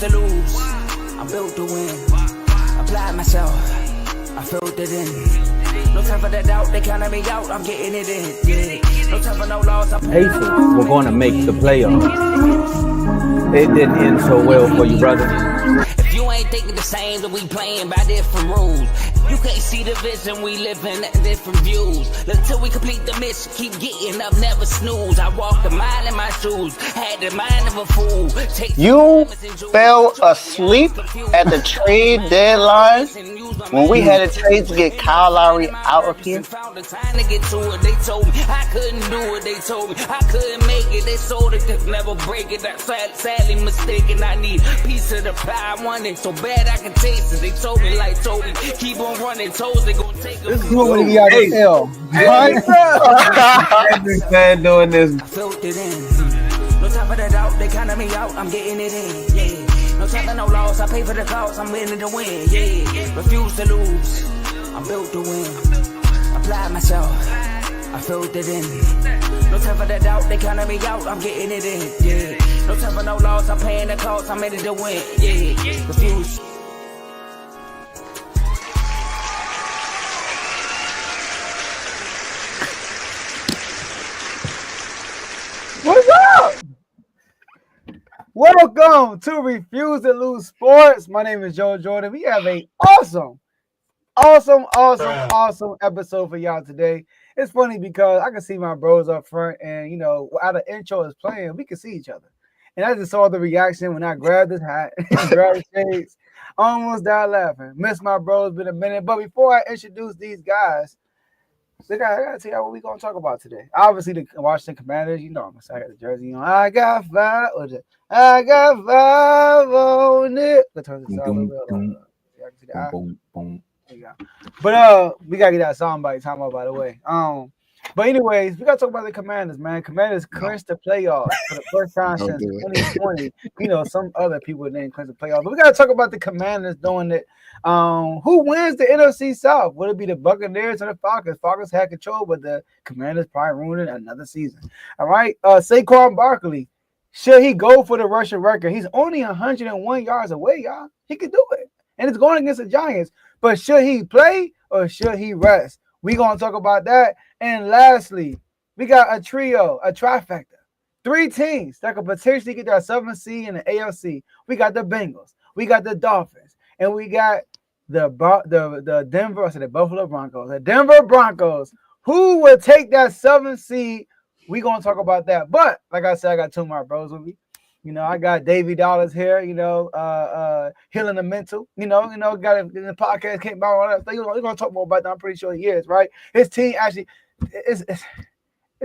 to lose. I'm built to win. Applied myself. I filled it in. No time for the doubt. They counted me out. I'm getting it in. Yeah. No time for no loss. Pacers were going to make the playoffs. It didn't end so well for you, brother. If you ain't thinking the same, then we playing by different rules. You can't see the vision, we live in different views. Until we complete the mission, keep getting up, never snooze. I walk the mile in my shoes, had the mind of a fool. You fell asleep at the trade deadline when we had a trade to get Kyle Lowry out of here. They told me I couldn't do it. They told me I couldn't make it. They sold it, could never break it. That's sadly mistaken. I need a piece of the pie. I want it so bad I can taste it. They told me keep on running. Toes they gonna take this is what we got to tell. Right? Doing this. I filled it in. No time for the doubt. They counted me out. I'm getting it in. Yeah. No time for no loss. I pay for the cost. I'm winning to win. Yeah. Refuse to lose. I'm built to win. Apply myself. I filled it in. No time for the doubt. They counted me out. I'm getting it in. Yeah. No time for no loss. I'm paying the cost. I'm in it to win. Yeah. Refuse. What's up? Welcome to Refuse to Lose Sports. My name is Joe Jordan. We have a awesome episode for y'all today. It's funny because I can see my bros up front, and you know, while the intro is playing, we can see each other. And I just saw the reaction when I grabbed this hat and grabbed the shades. I almost died laughing. Miss my bros, been a minute. But before I introduce these guys, I gotta tell you what we're gonna talk about today. Obviously, the Washington Commanders, you know, I got the jersey on. I got five on it. Let's turn this But we gotta get that soundbite time out, by the way. But anyways, we gotta talk about the Commanders, man. Commanders clinched the playoffs for the first time since 2020. You know, some other people didn't clinch the playoffs, but we gotta talk about the Commanders doing it. Who wins the NFC South? Would it be the Buccaneers or the Falcons? Falcons had control, but the Commanders probably ruined another season. All right, Saquon Barkley, should he go for the rushing record? He's only 101 yards away, y'all. He could do it, and it's going against the Giants. But should he play or should he rest? We're going to talk about that. And lastly, we got a trio, a trifecta. 3 teams that could potentially get that 7th seed in the AFC. We got the Bengals. We got the Dolphins. And we got the Buffalo Broncos. The Denver Broncos. Who would take that 7th seed? We're going to talk about that. But, like I said, I got 2 of my bros with me. You know, I got Davey Dollars here, you know, healing the mental, you know, got in the podcast, came by all that stuff. We're going to talk more about that. I'm pretty sure he is, right? His team actually, it's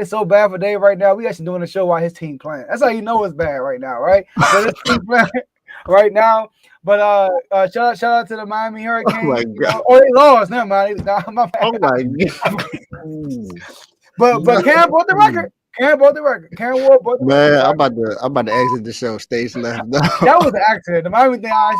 so bad for Dave right now. We actually doing a show while his team playing. That's how you know it's bad right now, right? So this team playing right now. But shout out to the Miami Hurricanes. Oh, my God. Oh, they lost. Never mind. My bad. Oh, my God. But Cam broke the record. Karen broke the record. Karen Ward broke the record. Man, I'm about to exit the show. Stage left. No. That was an accident. The Miami thing, I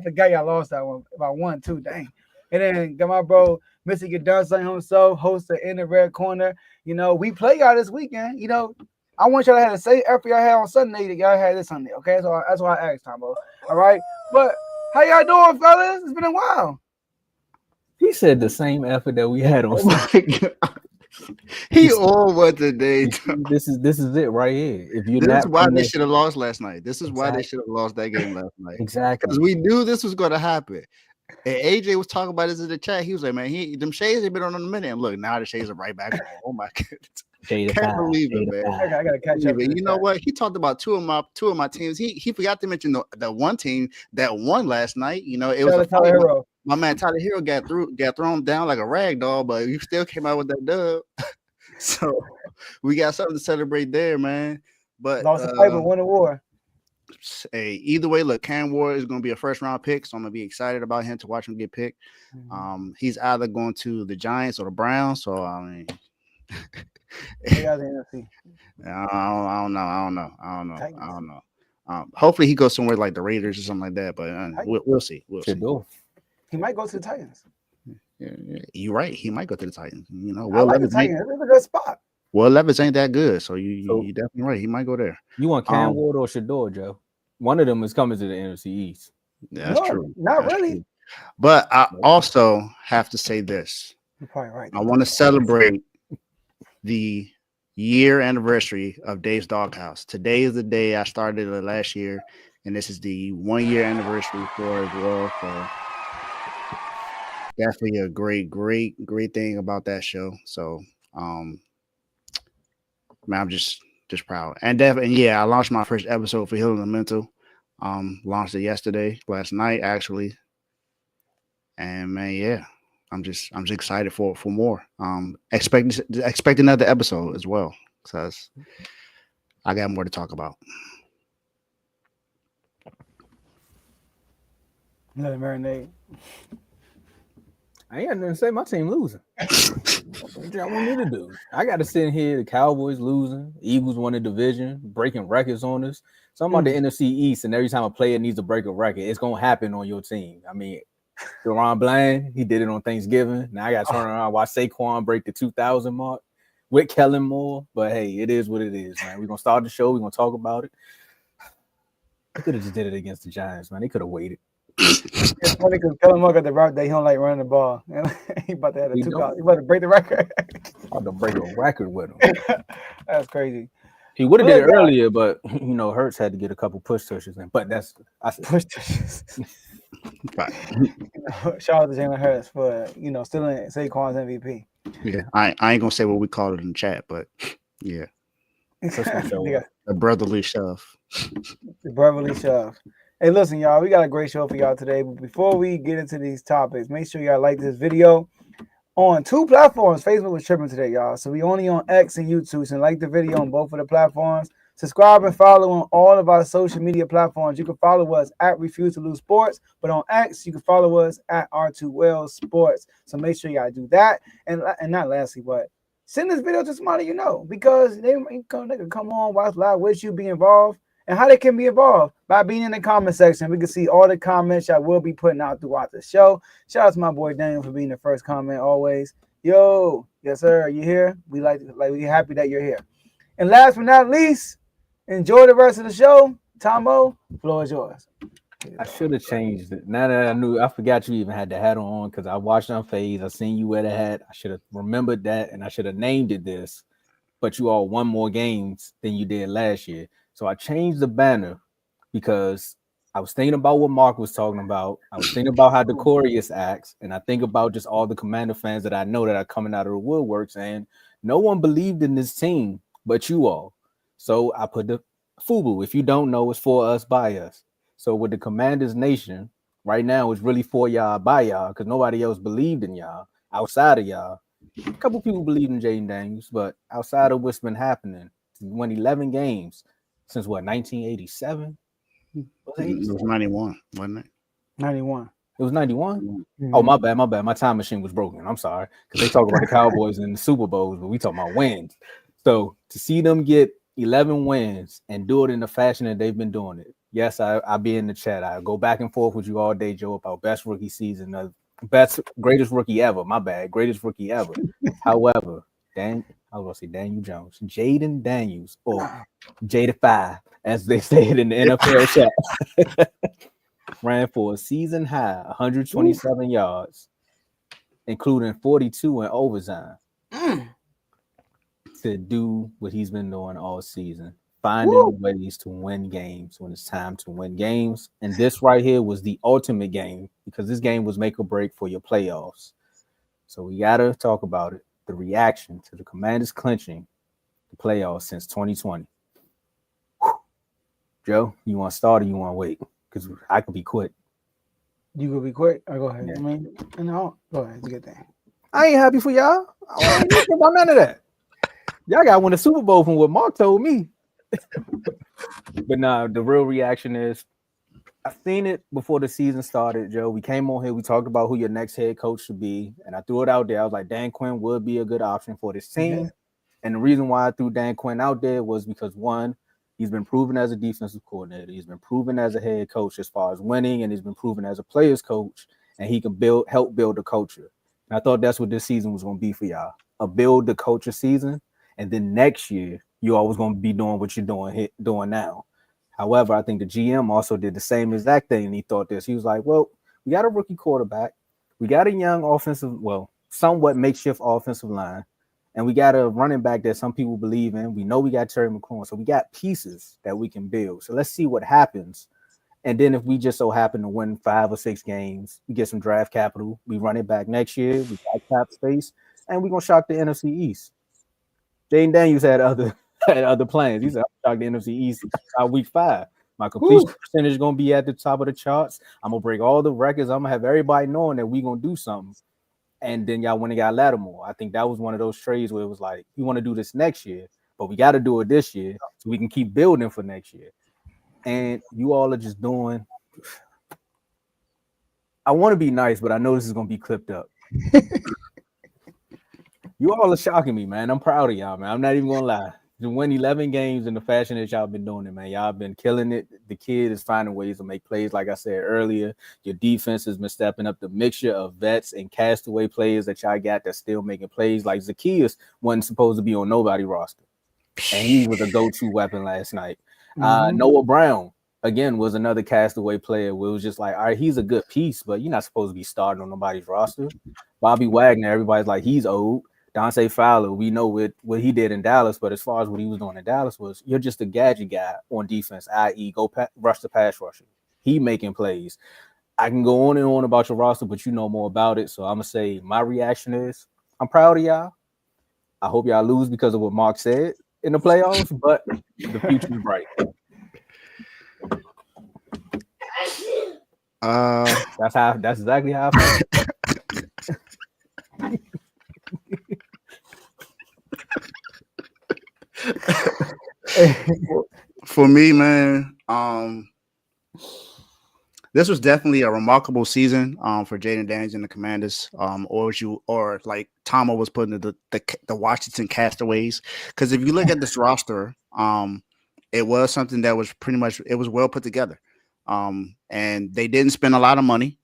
forgot y'all lost that one. If I won too, dang. And then got my bro, Mr. Get Done Something himself, host of In the Red Corner. You know, we play y'all this weekend. You know, I want y'all to have the same effort y'all had on Sunday that y'all had this Sunday. Okay, so that's why I asked, Tomo. All right, but how y'all doing, fellas? It's been a while. He said the same effort that we had on Sunday. He on what today? This is it right here. If you, this is why they should have lost last night. This is why they should have lost that game last night. Exactly, because we knew this was going to happen. And AJ was talking about this in the chat. He was like, "Man, them shades have been on a minute." And look, now the shades are right back on. Oh my goodness, can't believe it, man. I gotta catch up. You know what? He talked about two of my teams. He forgot to mention the one team that won last night. You know, it was my man Tyler Hero got thrown down like a rag doll, but you still came out with that dub. So we got something to celebrate there, man. But lost the fight but won the war. Hey, either way, look, Cam Ward is going to be a first-round pick, so I'm going to be excited about him to watch him get picked. Mm-hmm. He's either going to the Giants or the Browns, so I mean, I don't know. Hopefully, he goes somewhere like the Raiders or something like that, but we'll see. He might go to the Titans. Yeah, you're right. He might go to the Titans. You know, I like the Titans. It's a good spot. Well, Levis ain't that good, so you definitely right. He might go there. You want Cam Ward or Shador, Joe? One of them is coming to the NFC East. Yeah, that's true. Not that's really. True. But I also have to say this. You're probably right. I want to celebrate the year anniversary of Dave's Doghouse. Today is the day I started it last year, and this is the 1 year anniversary for it as well. So definitely a great thing about that show. So man, I'm just proud. And yeah, I launched my first episode for Healing the Mental. Launched it last night actually. And man, yeah. I'm just excited for more. Expect another episode as well. Because I got more to talk about. Let it marinate. I ain't got nothing to say. My team losing. What y'all want me to do? I got to sit here. The Cowboys losing. Eagles won the division, breaking records on us. So I'm about the NFC East, and every time a player needs to break a record, it's gonna happen on your team. I mean, Deron Bland, he did it on Thanksgiving. Now I got to turn around and watch Saquon break the 2,000 mark with Kellen Moore. But hey, it is what it is, man. We're gonna start the show. We're gonna talk about it. They could have just did it against the Giants, man. They could have waited. It's funny because Kellen Moore got the route that he don't like running the ball. He about to have a 2,000. He about to break the record. About to break a record with him. That's crazy. He would have did it earlier, but Hurts had to get a couple push touches in. But push touches. Shout out to Jalen Hurts for still in Saquon's MVP. Yeah, I ain't gonna say what we call it in the chat, but yeah, A brotherly shove. The brotherly shove. Hey, listen, y'all, we got a great show for y'all today. But before we get into these topics, make sure y'all like this video on 2 platforms. Facebook was tripping today, y'all. So we only on X and YouTube. So like the video on both of the platforms. Subscribe and follow on all of our social media platforms. You can follow us at Refuse to Lose Sports, but on X, you can follow us at R2Wells Sports. So make sure y'all do that. And not lastly, but send this video to somebody you know, because they can come on, watch live with you, be involved. And how they can be involved? By being in the comment section. We can see all the comments I will be putting out throughout the show. Shout out to my boy Daniel for being the first comment always. Yo, yes sir, you here? We're happy that you're here. And last but not least, enjoy the rest of the show. Tomo, floor is yours. I should have changed it. Now that I forgot you even had the hat on because I watched on FaZe. I seen you wear the hat. I should have remembered that, and I should have named it this. But you all won more games than you did last year. So I changed the banner because I was thinking about what Mark was talking about. I was thinking about how Decorius acts, and I think about just all the Commander fans that I know that are coming out of the woodwork saying no one believed in this team but you all. So I put the FUBU. If you don't know, it's for us, by us. So with the Commanders Nation, right now it's really for y'all, by y'all, because nobody else believed in y'all outside of y'all. A couple people believe in Jaden Daniels, but outside of what's been happening, won 11 games since what, 1987? It was 91, wasn't it? 91. It was 91? Mm-hmm. Oh, my bad. My time machine was broken. I'm sorry. Because they talk about the Cowboys and the Super Bowls, but we talking about wins. So to see them get 11 wins and do it in the fashion that they've been doing it. Yes, I'll be in the chat. I'll go back and forth with you all day, Joe, about best rookie season, greatest rookie ever. My bad, greatest rookie ever. However, I was going to say Daniel Jones, Jaden Daniels, or Jada5, as they say it in the NFL chat, ran for a season high 127 yards, including 42 in overtime, to do what he's been doing all season, finding ways to win games when it's time to win games. And this right here was the ultimate game, because this game was make or break for your playoffs. So we got to talk about it. The reaction to the Commanders clinching the playoffs since 2020. Joe, you want to start or you want to wait? Because I could be quick. You could be quick? Or go ahead. Yeah. I mean, no, go ahead. It's a good thing. I ain't happy for y'all. I ain't happy about none of that. Y'all got to win a Super Bowl from what Mark told me. But nah, the real reaction is, I've seen it before the season started, Joe. We came on here, we talked about who your next head coach should be, and I threw it out there. I was like, Dan Quinn would be a good option for this team. Yeah. And the reason why I threw Dan Quinn out there was because, one, he's been proven as a defensive coordinator. He's been proven as a head coach as far as winning, and he's been proven as a player's coach, and he can help build the culture. And I thought that's what this season was going to be for y'all, a build the culture season. And then next year, you always going to be doing what you're doing now. However, I think the GM also did the same exact thing. And he thought this. He was like, well, we got a rookie quarterback. We got a young somewhat makeshift offensive line. And we got a running back that some people believe in. We know we got Terry McLaurin. So we got pieces that we can build. So let's see what happens. And then if we just so happen to win 5 or 6 games, we get some draft capital. We run it back next year. We got cap space. And we're going to shock the NFC East. Jaden Daniels had other plans. He said, I'm shocked the NFC East by week 5. My completion percentage is going to be at the top of the charts. I'm going to break all the records. I'm going to have everybody knowing that we're going to do something. And then y'all went and got Lattimore. I think that was one of those trades where it was like, we want to do this next year, but we got to do it this year so we can keep building for next year. And you all are just doing. I want to be nice, but I know this is going to be clipped up. You all are shocking me, man. I'm proud of y'all, man. I'm not even going to lie. To win 11 games in the fashion that y'all been doing it, man. Y'all been killing it. The kid is finding ways to make plays. Like I said earlier, your defense has been stepping up. The mixture of vets and castaway players that y'all got that's still making plays. Like Zacchaeus wasn't supposed to be on nobody's roster. And he was a go-to weapon last night. Noah Brown, again, was another castaway player where it was just like, all right, he's a good piece, but you're not supposed to be starting on nobody's roster. Bobby Wagner, everybody's like, he's old. Dante Fowler, we know what he did in Dallas, but as far as what he was doing in Dallas was, you're just a gadget guy on defense, i.e. go rush the pass rusher. He making plays. I can go on and on about your roster, but you know more about it. So I'm going to say my reaction is I'm proud of y'all. I hope y'all lose because of what Mark said in the playoffs, but the future is bright. That's exactly how I feel. For me, man, this was definitely a remarkable season for Jaden Daniels and the Commanders, or like Tomo was putting the Washington Castaways. Because if you look at this roster, it was something that was it was well put together, and they didn't spend a lot of money,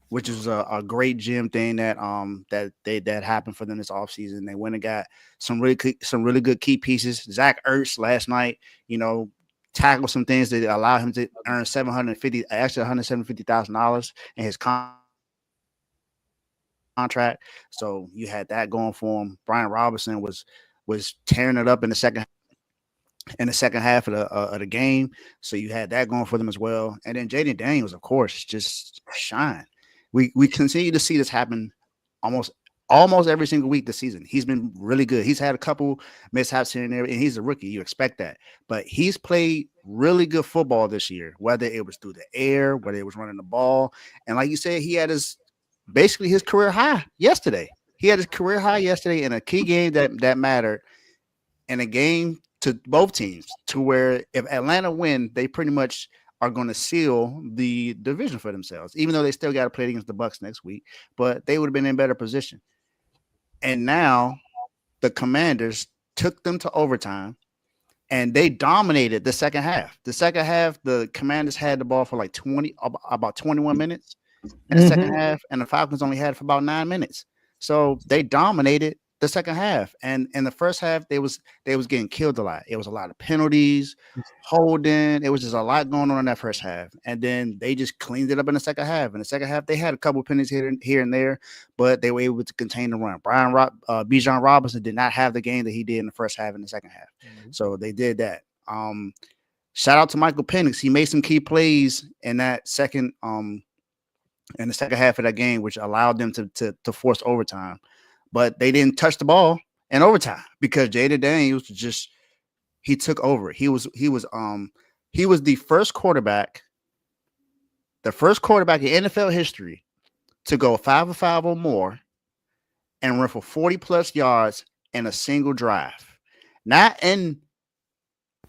which is a great GM thing that happened for them this offseason. They went and got some really good key pieces. Zach Ertz last night, tackled some things that allow him to earn $175,000 in his contract. So you had that going for him. Brian Robinson was tearing it up in the second half of the game. So you had that going for them as well. And then Jaden Daniels, of course, just shine. We continue to see this happen almost every single week this season. He's been really good. He's had a couple mishaps here and there, and he's a rookie. You expect that. But he's played really good football this year, whether it was through the air, whether it was running the ball. And like you said, he had his career high yesterday. He had his career high yesterday in a key game that mattered, in a game to both teams, to where if Atlanta win, they pretty much are going to seal the division for themselves, even though they still got to play against the Bucs next week, but they would have been in better position. And now the Commanders took them to overtime, and they dominated the second half. The second half, the Commanders had the ball for like about 21 minutes in the second half, and the Falcons only had it for about 9 minutes. So they dominated the second half, and in the first half, they was getting killed a lot. It was a lot of penalties, holding. It was just a lot going on in that first half, and then they just cleaned it up in the second half. In the second half, they had a couple of penalties here and there, but they were able to contain the run. Bijan Robinson did not have the game that he did in the first half and the second half, so they did that. Shout out to Michael Penix. He made some key plays in that in the second half of that game, which allowed them to force overtime. But they didn't touch the ball in overtime because Jaden Daniels he took over. He was the first quarterback in NFL history to go 5-5 or more and run for 40+ yards in a single drive. Not in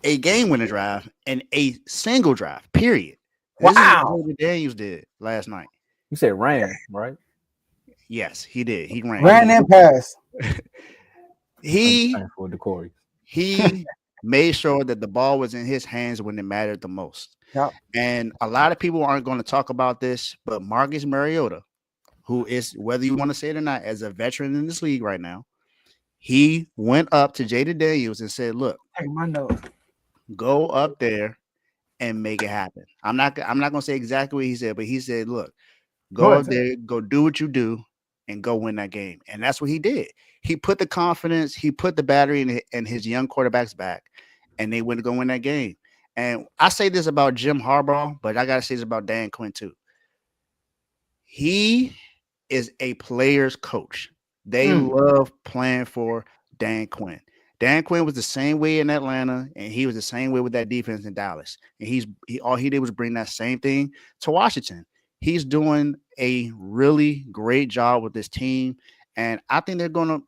a game-winning drive, in a single drive, period. Wow. This is what Jaden Daniels did last night. You said ran, right? Yes, he did. He ran and passed. He made sure that the ball was in his hands when it mattered the most. Yep. And a lot of people aren't going to talk about this, but Marcus Mariota, who is, whether you want to say it or not, as a veteran in this league right now, he went up to Jaden Daniels and said, look, take my note. Go up there and make it happen. I'm not gonna say exactly what he said, but he said, look, go out there, go do what you do, and go win that game. And that's what he did. He put the confidence, he put the battery in his young quarterback's back, and they went to go win that game. And I say this about Jim Harbaugh, but I gotta say this about Dan Quinn too. He is a player's coach. They love playing for Dan Quinn. Dan Quinn was the same way in Atlanta, and he was the same way with that defense in Dallas. And all he did was bring that same thing to Washington. He's doing a really great job with this team, and I think they're gonna.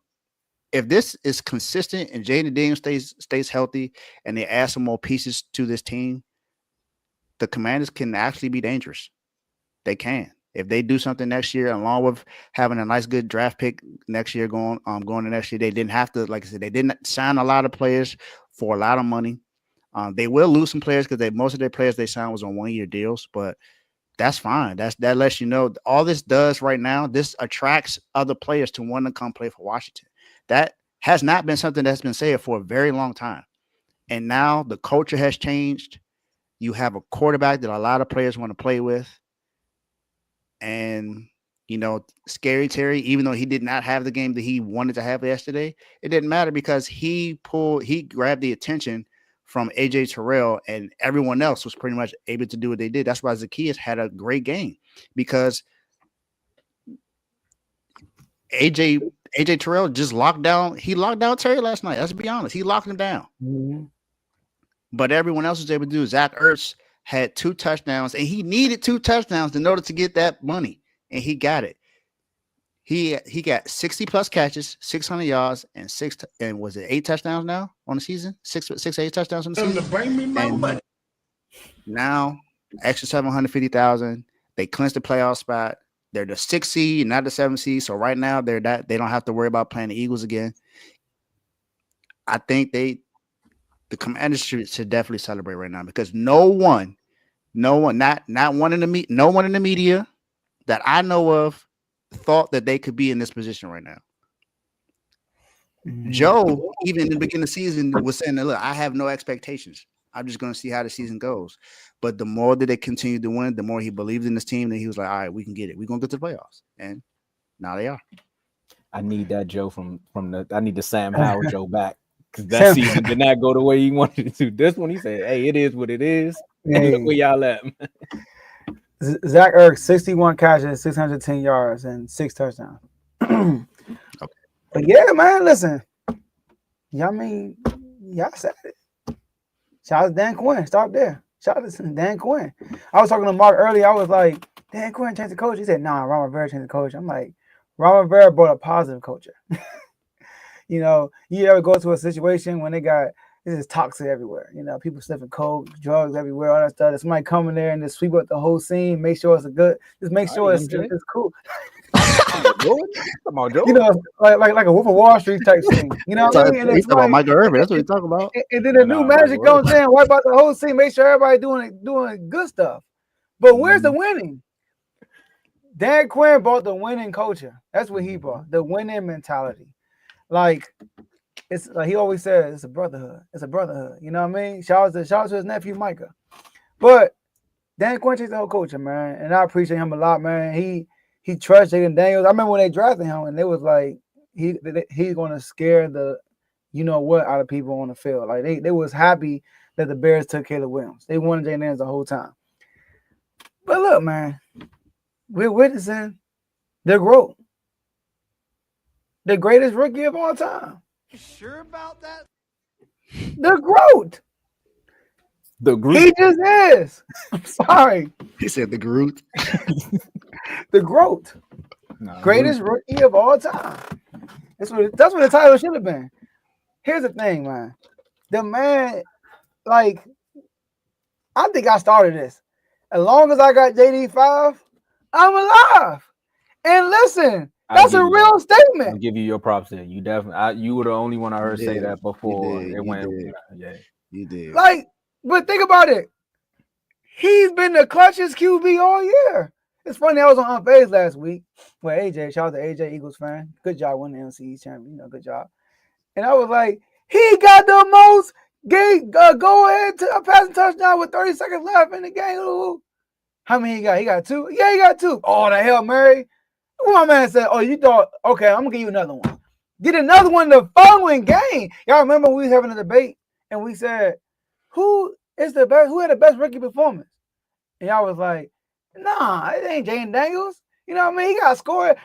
If this is consistent and Jaden Daniels stays healthy, and they add some more pieces to this team, the Commanders can actually be dangerous. They can. If they do something next year, along with having a nice, good draft pick next year going to next year, they didn't have to, like I said, they didn't sign a lot of players for a lot of money. They will lose some players because most of their players they signed was on 1-year deals, but that's fine. That lets you know all this does right now. This attracts other players to want to come play for Washington. That has not been something that's been said for a very long time, and now the culture has changed. You have a quarterback that a lot of players want to play with. And, Scary Terry, even though he did not have the game that he wanted to have yesterday, it didn't matter because he grabbed the attention from AJ Terrell, and everyone else was pretty much able to do what they did. That's why Zacchaeus had a great game because AJ Terrell just locked down. He locked down Terry last night. Let's be honest. He locked him down. Mm-hmm. But everyone else was able to do. Zach Ertz had 2 touchdowns, and he needed 2 touchdowns in order to get that money, and he got it. He got 60+ catches, 600 yards, and was it 8 touchdowns now on the season? 6 8 touchdowns on the season. Bring me my money. Now, extra $750,000. They clinched the playoff spot. They're the 6th seed, not the 7th seed. So right now, they don't have to worry about playing the Eagles again. I think the Commanders should definitely celebrate right now because no one, not one in the media that I know of thought that they could be in this position right now. Joe, even in the beginning of the season, was saying that, look, I have no expectations. I'm just going to see how the season goes. But the more that they continue to win, the more he believed in this team, and he was like, all right, we can get it. We're going to get to the playoffs. And now they are. I need that Joe I need the Sam Howell Joe back. Because that season did not go the way he wanted it to. This one, he said, hey, it is what it is. Hey. Look where y'all at. Zach Ertz, 61 catches, 610 yards, and 6 touchdowns. Okay. But yeah, man, listen. Y'all said it. Shout out to Dan Quinn. Stop there. Shout out to Dan Quinn. I was talking to Mark earlier. I was like, Dan Quinn changed the coach. He said, nah, Ron Rivera changed the coach. I'm like, Ron Rivera brought a positive culture. You ever go to a situation when this is toxic everywhere. People sniffing coke, drugs everywhere, all that stuff. There's somebody coming there and just sweep up the whole scene, make sure it's it's cool. Come on, Joe. Like a Wolf of Wall Street type thing. You know what I mean? He's talking about Michael Irvin. That's what he's talking about. And then the new magic comes in, wipe out the whole scene, make sure everybody doing good stuff. But where's the winning? Dan Quinn brought the winning culture. That's what he brought. The winning mentality. Like it's like he always says, it's a brotherhood. It's a brotherhood. You know what I mean? Shout out to his nephew Micah. But Dan Quinn changed the whole culture, man. And I appreciate him a lot, man. He trusts Jaden Daniels. I remember when they drafted him, and they was like, he's gonna scare the what out of people on the field. Like they was happy that the Bears took Caleb Williams. They wanted Jaden Daniels the whole time. But look, man, we're witnessing their growth. The greatest rookie of all time. You sure about that? The growth. The Groot. He just is. I'm sorry. He said the Groot. The growth. Greatest rookie of all time. That's what the title should have been. Here's the thing, man. The man, I think I started this. As long as I got JD5, I'm alive. And listen, that's a real statement. I'll give you your props there. You definitely, you were the only one I heard say that before it went. Yeah, you did. But think about it. He's been the clutchest QB all year. It's funny. I was on Unfazed last week with AJ. Shout out to AJ, Eagles fan. Good job winning the NFC champion. Good job. And I was like, he got the most Go ahead to a passing touchdown with 30 seconds left in the game. Ooh. How many he got? He got 2? Yeah, he got 2. Oh, the Hail Mary. My man said, oh, you thought, okay, I'm going to give you another one. Did another one the following game. Y'all remember we was having a debate and we said, who had the best rookie performance? And y'all was like, nah, it ain't Jaden Daniels. You know what I mean? He got scored.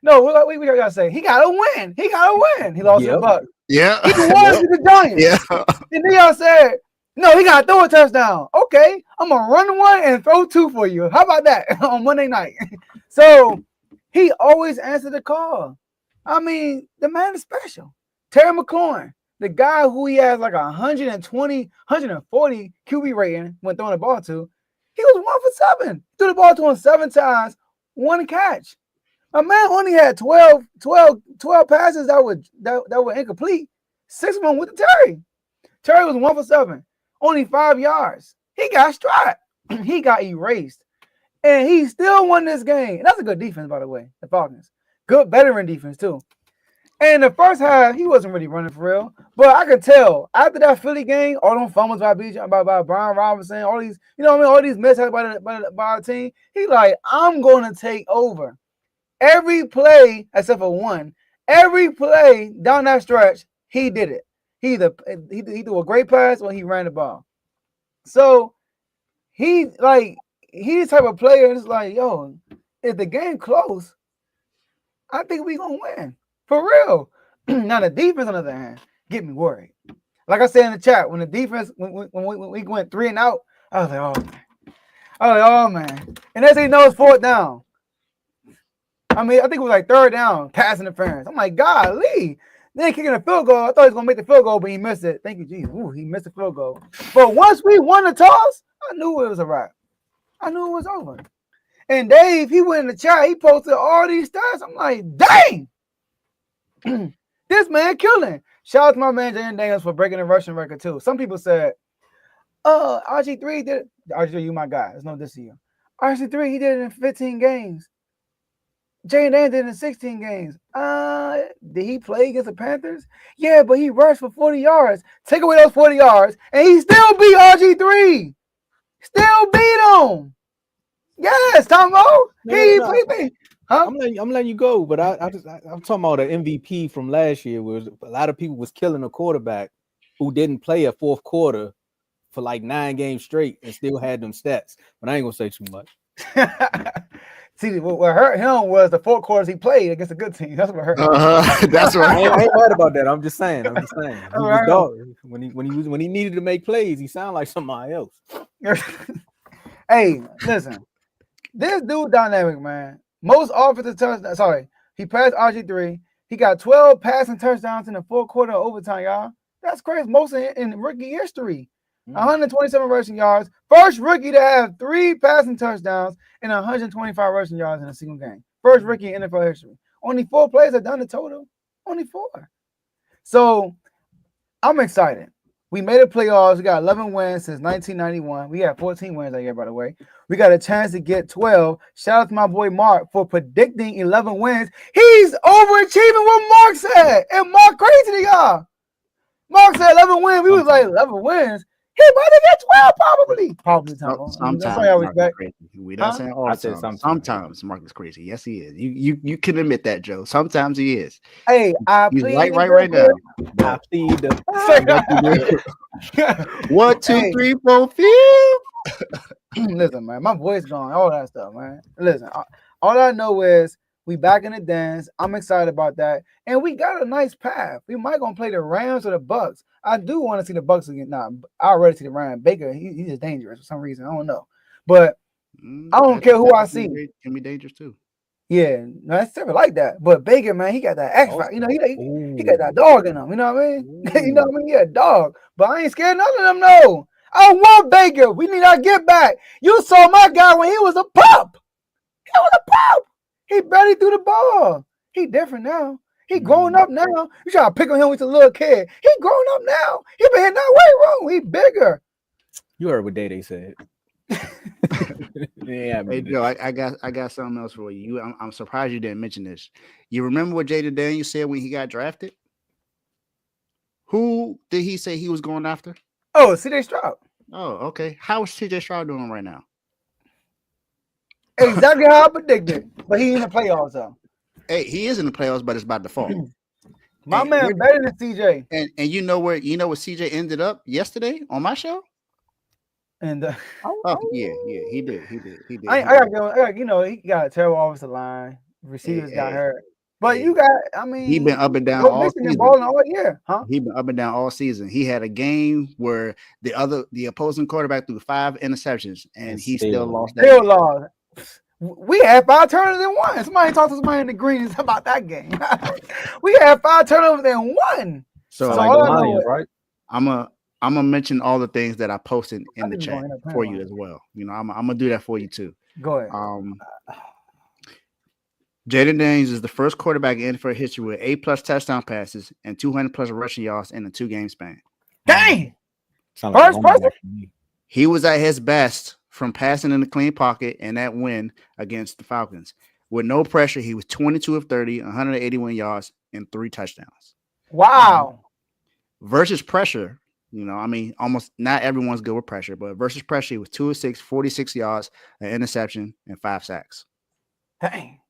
No, we got to say, he got to win. He lost to the Bucks. Yeah. He won to the Giants. Yeah. And then y'all said, no, he got to throw a touchdown. Okay, I'm going to run one and throw 2 for you. How about that on Monday night? So he always answered the call. I mean, the man is special. Terry McLaurin, the guy who he has like 120, 140 QB rating when throwing the ball to, he was 1 for 7. Threw the ball to him 7 times, 1 catch. My man only had 12 passes that were incomplete. 6 of them with the Terry. Terry was 1 for 7, only 5 yards. He got striped. He got erased. And he still won this game. And that's a good defense, by the way, the Falcons. Good veteran defense, too. And the first half, he wasn't really running for real. But I could tell, after that Philly game, all them fumbles by Brian Robinson, all these, you know what I mean, all these mishaps by the team, he like, I'm going to take over. Every play, except for one, every play down that stretch, he did it. He threw a great pass when he ran the ball. So, he's the type of player that's like, yo, if the game close, I think we gonna win. For real. Now the defense on the other hand, get me worried. Like I said in the chat, when the defense when we went 3 and out, I was like, oh man. And next thing you know, it's 4th down. I mean, I think it was like 3rd down, pass interference. I'm like, golly. Then kicking a field goal. I thought he was gonna make the field goal, but he missed it. Thank you, Jesus. Ooh, he missed the field goal. But once we won the toss, I knew it was a wrap. I knew it was over. And Dave, he went in the chat. He posted all these stats. I'm like, dang, this man killing. Shout out to my man Jaden Daniels for breaking the rushing record too. Some people said, RG3 did it. RG3, you my guy. There's no diss to you. RG3, he did it in 15 games. Jaden Daniels did it in 16 games. Did he play against the Panthers? Yeah, but he rushed for 40 yards. Take away those 40 yards, and he still beat RG3. Still beat him. Yes, Tomo. Huh? I'm letting you go, but I'm talking about the MVP from last year, where a lot of people was killing a quarterback who didn't play a 4th quarter for like 9 games straight and still had them stats. But I ain't gonna say too much. See, what hurt him was the 4 quarters he played against a good team. That's what hurt. That's right. I ain't mad about that. I'm just saying. He was dog. When he needed to make plays, he sounded like somebody else. Hey, listen. This dude dynamic, man. Most offensive touchdowns. Sorry, he passed RG3. He got 12 passing touchdowns in the 4th quarter of overtime, y'all. That's crazy. Most in rookie history. 127 rushing yards. First rookie to have 3 passing touchdowns and 125 rushing yards in a single game. First rookie in NFL history. Only 4 players have done the total. Only 4. So I'm excited. We made the playoffs. We got 11 wins since 1991. We had 14 wins that year, by the way. We got a chance to get 12. Shout out to my boy Mark for predicting 11 wins. He's overachieving what Mark said. And Mark crazy to y'all. Mark said 11 wins. We was like, 11 wins? He might have get 12 probably. Probably, Tom. Sometimes Mark is crazy. We don't say all the time. Sometimes Mark is crazy. Yes, he is. You can admit that, Joe. Sometimes he is. Hey, he's right now. I plead the 1, 2, 3, 4, 5. Listen, man, my voice gone. All that stuff, man. Listen, all I know is we back in the dance. I'm excited about that, and we got a nice path. We might gonna play the Rams or the Bucks. I do want to see the Bucks again. Nah, I already see the Rams. Baker, he's just dangerous for some reason. I don't know, but I don't care who I see. Can be dangerous too. Yeah, no, that's never like that. But Baker, man, he got that X factor. You know, he got that dog in him. You know what I mean? You know what I mean? He a dog. But I ain't scared none of them. No, I want Baker. We need our get back. You saw my guy when he was a pup. He was a pup. He barely threw the ball. He different now. He grown up now. You try to pick on him with a little kid. He grown up now. He been in that weight room. He bigger. You heard what Day said. Yeah, hey Joe, I got something else for you. I'm surprised you didn't mention this. You remember what Jaden Daniels said when he got drafted? Who did he say he was going after? Oh, CJ Stroud. Oh, okay. How is CJ Stroud doing right now? Exactly how I predicted. But he in the playoffs though. Hey, he is in the playoffs, but it's by default. My man better than CJ. And you know where CJ ended up yesterday on my show? And yeah, he did. I got, he got a terrible offensive line. Receivers got hurt. But you got, he been up and down all season. Balling all year, huh? He been up and down all season. He had a game where the opposing quarterback threw 5 interceptions, and he still lost that game. Lost. We had 5 turnovers and 1. Somebody talked to somebody in the greens about that game. We had 5 turnovers and 1. So like the Lions, right? I'm gonna mention all the things that I posted in the chat for you as well. I'm gonna do that for you too. Go ahead. Jaden Daniels is the first quarterback in NFL history with 8+ touchdown passes and 200+ rushing yards in a 2-game span. Dang! First person. He was at his best from passing in the clean pocket in that win against the Falcons. With no pressure, he was 22 of 30, 181 yards, and 3 touchdowns. Wow. Versus pressure, almost not everyone's good with pressure, but versus pressure, he was 2 of 6, 46 yards, an interception, and 5 sacks. Dang.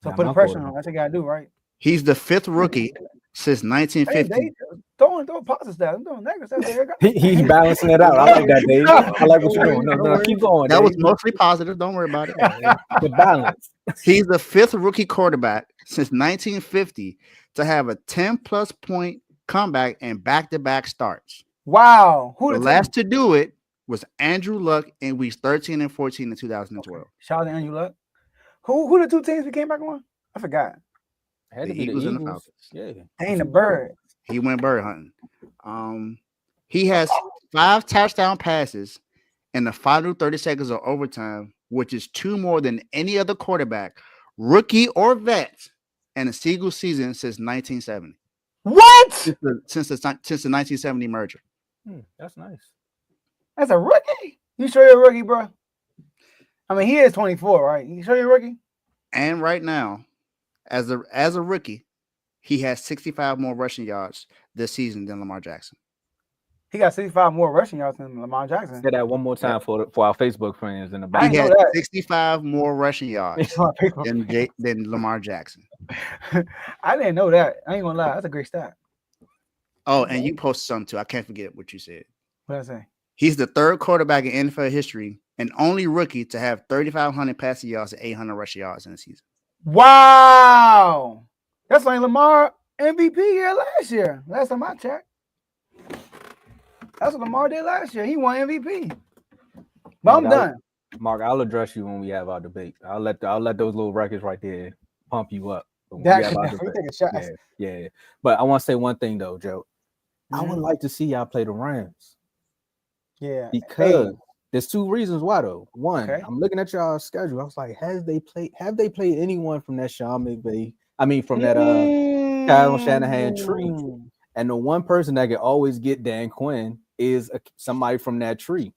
So put the pressure on. That's what you got to do, right? He's the 5th rookie since 1950. Hey, don't positive stats. I'm doing negative stats. He's balancing it out. I like that, Dave. I like what you're doing. No, keep going. That was mostly positive. Don't worry about it. The balance. He's the 5th rookie quarterback since 1950 to have a 10+ point comeback and back-to-back starts. Wow. The last to do it was Andrew Luck in weeks 13 and 14 in 2012. Shout out to Andrew Luck. Who the 2 teams we came back on? I forgot. Had to be the Eagles and the Falcons. Yeah. Ain't the bird. He went bird hunting. He has 5 touchdown passes in the final 30 seconds of overtime, which is 2 more than any other quarterback, rookie or vet, in a single season since 1970. What? Since the 1970 merger. That's nice. That's a rookie. You sure you're a rookie, bro? I mean, he is 24, right? You sure you're a rookie? And right now, as a rookie, he has 65 more rushing yards this season than Lamar Jackson. He got 65 more rushing yards than Lamar Jackson. Say that one more time for our Facebook friends in the back. He had 65 more rushing yards than Lamar Jackson. I didn't know that. I ain't gonna lie. That's a great stat. Oh, and you posted something too. I can't forget what you said. What did I say? He's the 3rd quarterback in NFL history and only rookie to have 3,500 passing yards and 800 rushing yards in a season. Wow. That's like Lamar MVP year last year. Last time I checked. That's what Lamar did last year. He won MVP. But I'm done. Mark, I'll address you when we have our debate. I'll let those little records right there pump you up. We take a shot. Yeah. But I want to say one thing though, Joe. I would like to see y'all play the Rams. Yeah. Because there's 2 reasons why though. One, I'm looking at y'all's schedule. I was like, have they played anyone from that Sean McVay? I mean, from that Kyle Shanahan tree. And the one person that can always get Dan Quinn is somebody from that tree.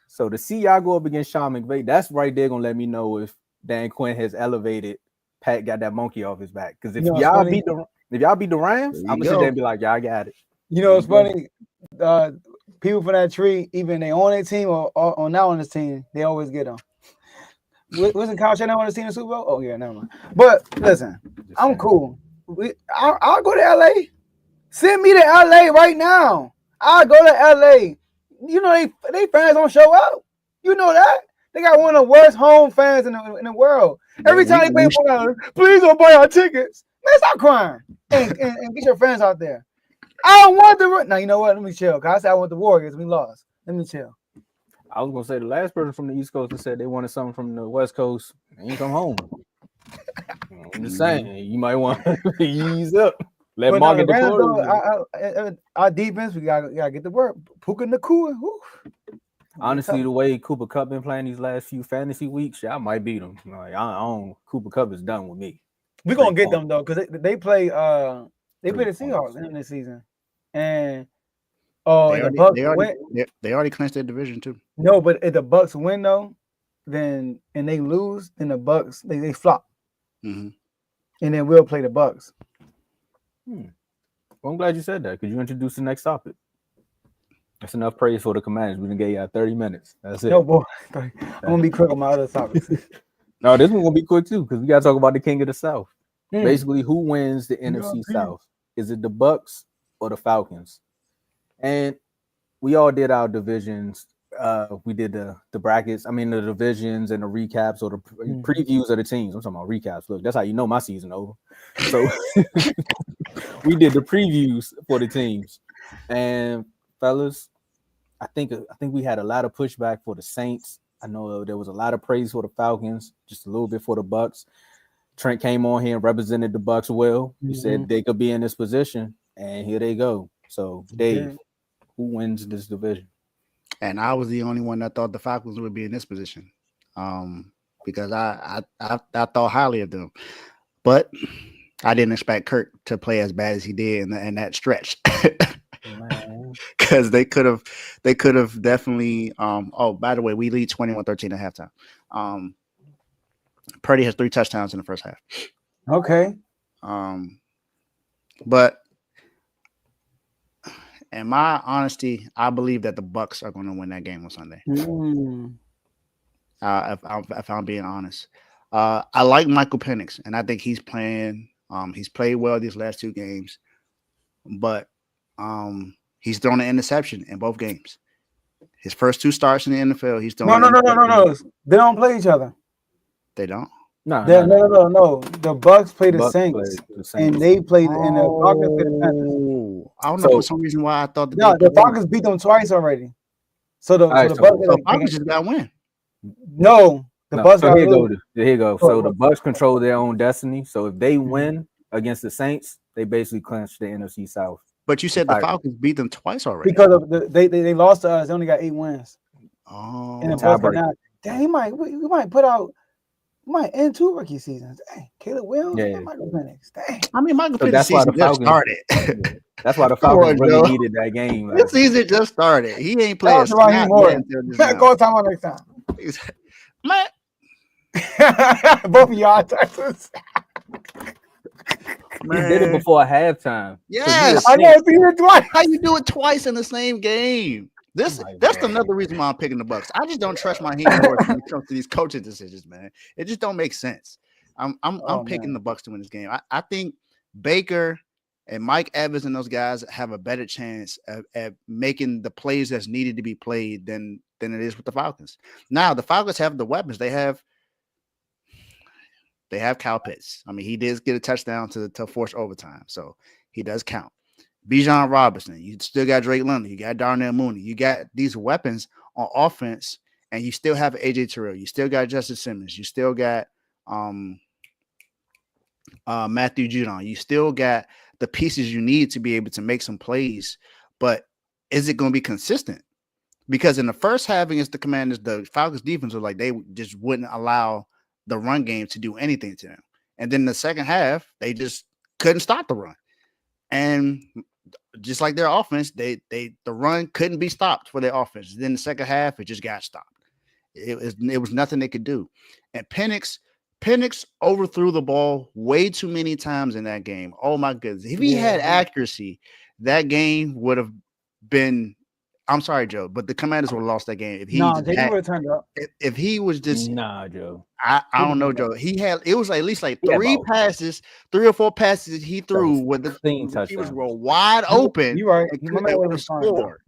So to see y'all go up against Sean McVay, that's right there gonna let me know if Dan Quinn has elevated. Pat got that monkey off his back. Because if y'all beat the Rams, I'm gonna sit there and be like, y'all got it. You know, it's funny. People from that tree, even they on their team or not on this team, they always get them. Wasn't Kyle Shanahan on the team in the Super Bowl? Oh yeah, never mind. But listen, I'm cool. I'll go to LA. Send me to LA right now. I'll go to LA. You know they fans don't show up. You know that. They got one of the worst home fans in the world. Every time they play football, please don't buy our tickets. Man, stop crying and get your fans out there. I don't want the now. You know what? Let me chill. Cause I said I want the Warriors. We lost. Let me chill. I was gonna say the last person from the East Coast that said they wanted something from the West Coast ain't come home. I'm just saying you might want to ease up. Let Mark get the our defense, we gotta get the work. Puka Nakua. Honestly, the way Cooper Kupp been playing these last few fantasy weeks, I might beat him. Like I don't. Cooper Kupp is done with me. We're gonna get them though, because they play the Seahawks in this season, and they already clinched their division too. No, but if the Bucks win though, then and they lose, then the Bucks they flop, and then we'll play the Bucks. Well, Well, I'm glad you said that because you introduced the next topic. That's enough praise for the Commanders. We done gave you 30 minutes. That's it. No, boy. I'm going to be quick on my other topics. No, this one's going to be quick too because we got to talk about the King of the South. Basically, who wins the NFC South? Is it the Bucks or the Falcons? And we all did our divisions. We did the brackets. I mean, the divisions and the recaps or the previews of the teams. I'm talking about recaps. Look, that's how you know my season over. So we did the previews for the teams. And fellas, I think we had a lot of pushback for the Saints. I know there was a lot of praise for the Falcons, just a little bit for the Bucks. Trent came on here and represented the Bucks well. He said they could be in this position, and here they go. So, Dave, who wins this division? And I was the only one that thought the Falcons would be in this position, because I thought highly of them, but I didn't expect Kirk to play as bad as he did in that stretch. Because they could have definitely. Oh, by the way, we lead 21-13 at halftime. Purdy has 3 touchdowns in the first half. Okay. But in my honesty, I believe that the Bucks are going to win that game on Sunday. If I'm being honest, I like Michael Penix, and I think he's playing. He's played well these last 2 games, but he's thrown an interception in both games. His first 2 starts in the NFL, he's thrown. No. They don't play each other. They don't. No. The Bucks play the Saints, and they played in the Falcons play the Panthers. I don't know for some reason why I thought that. No, the Falcons beat them twice already. So the Falcons just got to win. No, the Bucks got here you go. So the Bucks control their own destiny. So if they win against the Saints, they basically clinch the NFC South. But you said the Falcons beat them twice already. Because of they lost to us. They only got 8 wins. Oh, and the Bucks got 9. Dang, we might put out. Might end 2 rookie seasons. Dang, Caleb Williams and Michael Penix. Dang. I mean, Michael Penix season just started. That's why the Falcons really needed that game. This season just started. He ain't playing. Go time on next time. Man. Both of y'all Texans. He did it before halftime. Yes. I know. Twice. How you do it twice in the same game? That's another reason why I'm picking the Bucks. I just don't trust my hand when it comes to these coaching decisions, man. It just don't make sense. I'm picking the Bucks to win this game. I think Baker and Mike Evans and those guys have a better chance at making the plays that's needed to be played than it is with the Falcons. Now the Falcons have the weapons. They have Kyle Pitts. I mean, he did get a touchdown to force overtime, so he does count. Bijan Robinson, you still got Drake London, you got Darnell Mooney, you got these weapons on offense, and you still have AJ Terrell, you still got Justice Simmons, you still got Matthew Judon, you still got the pieces you need to be able to make some plays, but is it going to be consistent? Because in the first half against the Commanders, the Falcons defense was like they just wouldn't allow the run game to do anything to them, and then the second half they just couldn't stop the run, and just like their offense, the run couldn't be stopped for their offense. Then the second half, it just got stopped. It was nothing they could do. And Penix overthrew the ball way too many times in that game. Oh my goodness. If he had accuracy, that game would have been. I'm sorry, Joe, but the Commanders would have lost that game if he would have turned up. If he was just Joe. I don't know, Joe. It was at least like 3 or 4 passes he threw with the clean touchdown. He was real wide open. You're right. He would have scored.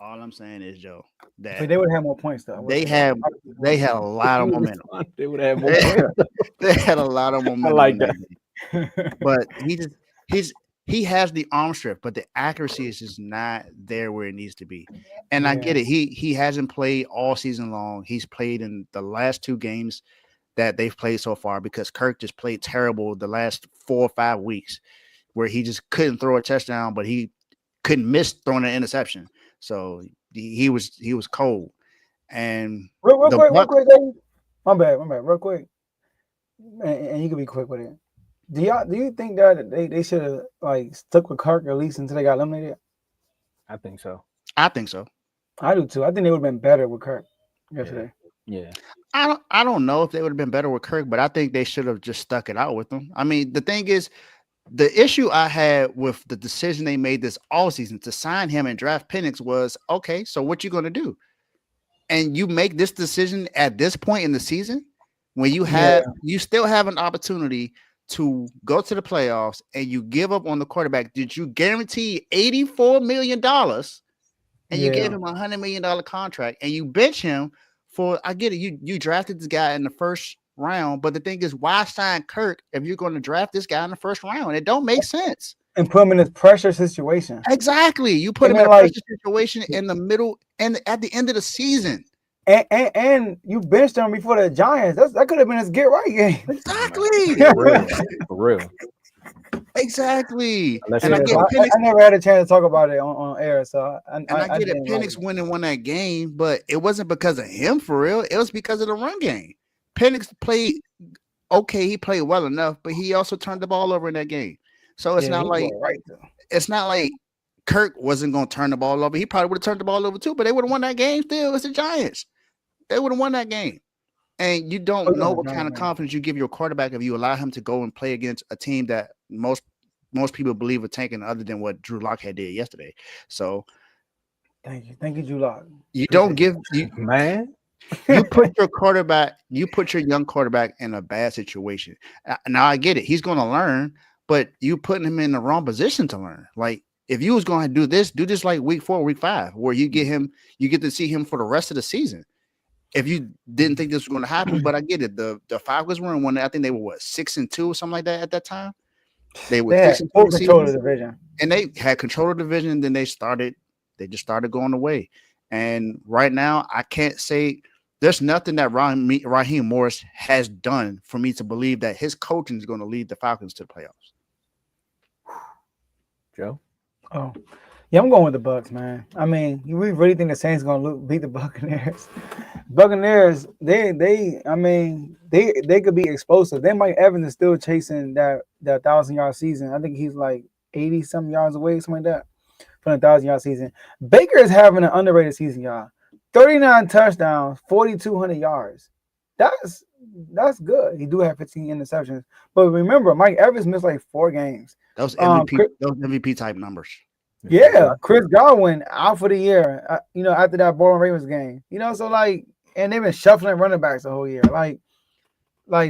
All I'm saying is, Joe, that they would have more points though. They had a lot of momentum. They would have more points. They had a lot of momentum. I like that. But he has the arm strength, but the accuracy is just not there where it needs to be. And I get it. He hasn't played all season long. He's played in the last 2 games that they've played so far because Kirk just played terrible the last 4 or 5 weeks where he just couldn't throw a touchdown, but he couldn't miss throwing an interception. So he was cold. And real quick, my bad, real quick. And you can be quick with it. Do you think that they should have like stuck with Kirk at least until they got eliminated? I think so. I think so. I do too. I think they would have been better with Kirk yesterday. Yeah. I don't know if they would have been better with Kirk, but I think they should have just stuck it out with him. I mean, the thing is, The issue I had with the decision they made this offseason to sign him and draft Penix was, okay, so what you going to do? And you make this decision at this point in the season when you still have an opportunity to go to the playoffs and you give up on the quarterback. Did you guarantee $84 million and you gave him $100 million contract and you bench him for, I get it. You drafted this guy in the first round, but the thing is, why sign Kirk if you're going to draft this guy in the first round? It don't make sense. And put him in this pressure situation. Exactly. You put him in a pressure situation in the middle and at the end of the season. And you benched him before the Giants. That could have been his get right game. Exactly. For real. Exactly. And I never had a chance to talk about it on air. So I get it. Penix won that game, but it wasn't because of him for real. It was because of the run game. Penix played okay. He played well enough, but he also turned the ball over in that game. So it's not like it's not like Kirk wasn't going to turn the ball over. He probably would have turned the ball over too, but they would have won that game still. It's the Giants. They would have won that game. And you don't know what kind of confidence you give your quarterback if you allow him to go and play against a team that most people believe are tanking other than what Drew Lock had did yesterday. So thank you, Drew Lock. You don't give you man. You put your young quarterback in a bad situation. Now I get it. He's going to learn, but you putting him in the wrong position to learn. Like if you was going to do this like week 4, week 5, where you get to see him for the rest of the season. If you didn't think this was going to happen, but I get it. The Falcons were in one. I think they were 6-2 or something like that at that time. They were 6-2 control of the division, and they had control of the division. And then they just started going away. And right now, I can't say there's nothing that Raheem Morris has done for me to believe that his coaching is going to lead the Falcons to the playoffs. Joe? Oh, yeah, I'm going with the Bucs, man. I mean, we really think the Saints going to beat the Buccaneers? Buccaneers, they could be explosive. Then Mike Evans is still chasing that 1,000-yard season. I think he's like 80-something yards away, something like that, from the 1,000-yard season. Baker is having an underrated season, y'all. 39 touchdowns, 4,200 yards. That's good. He do have 15 interceptions. But remember, Mike Evans missed like 4 games. Those MVP type numbers. Yeah, Chris Godwin out for the year. After that Baltimore Ravens game. So like, and they've been shuffling running backs the whole year. Like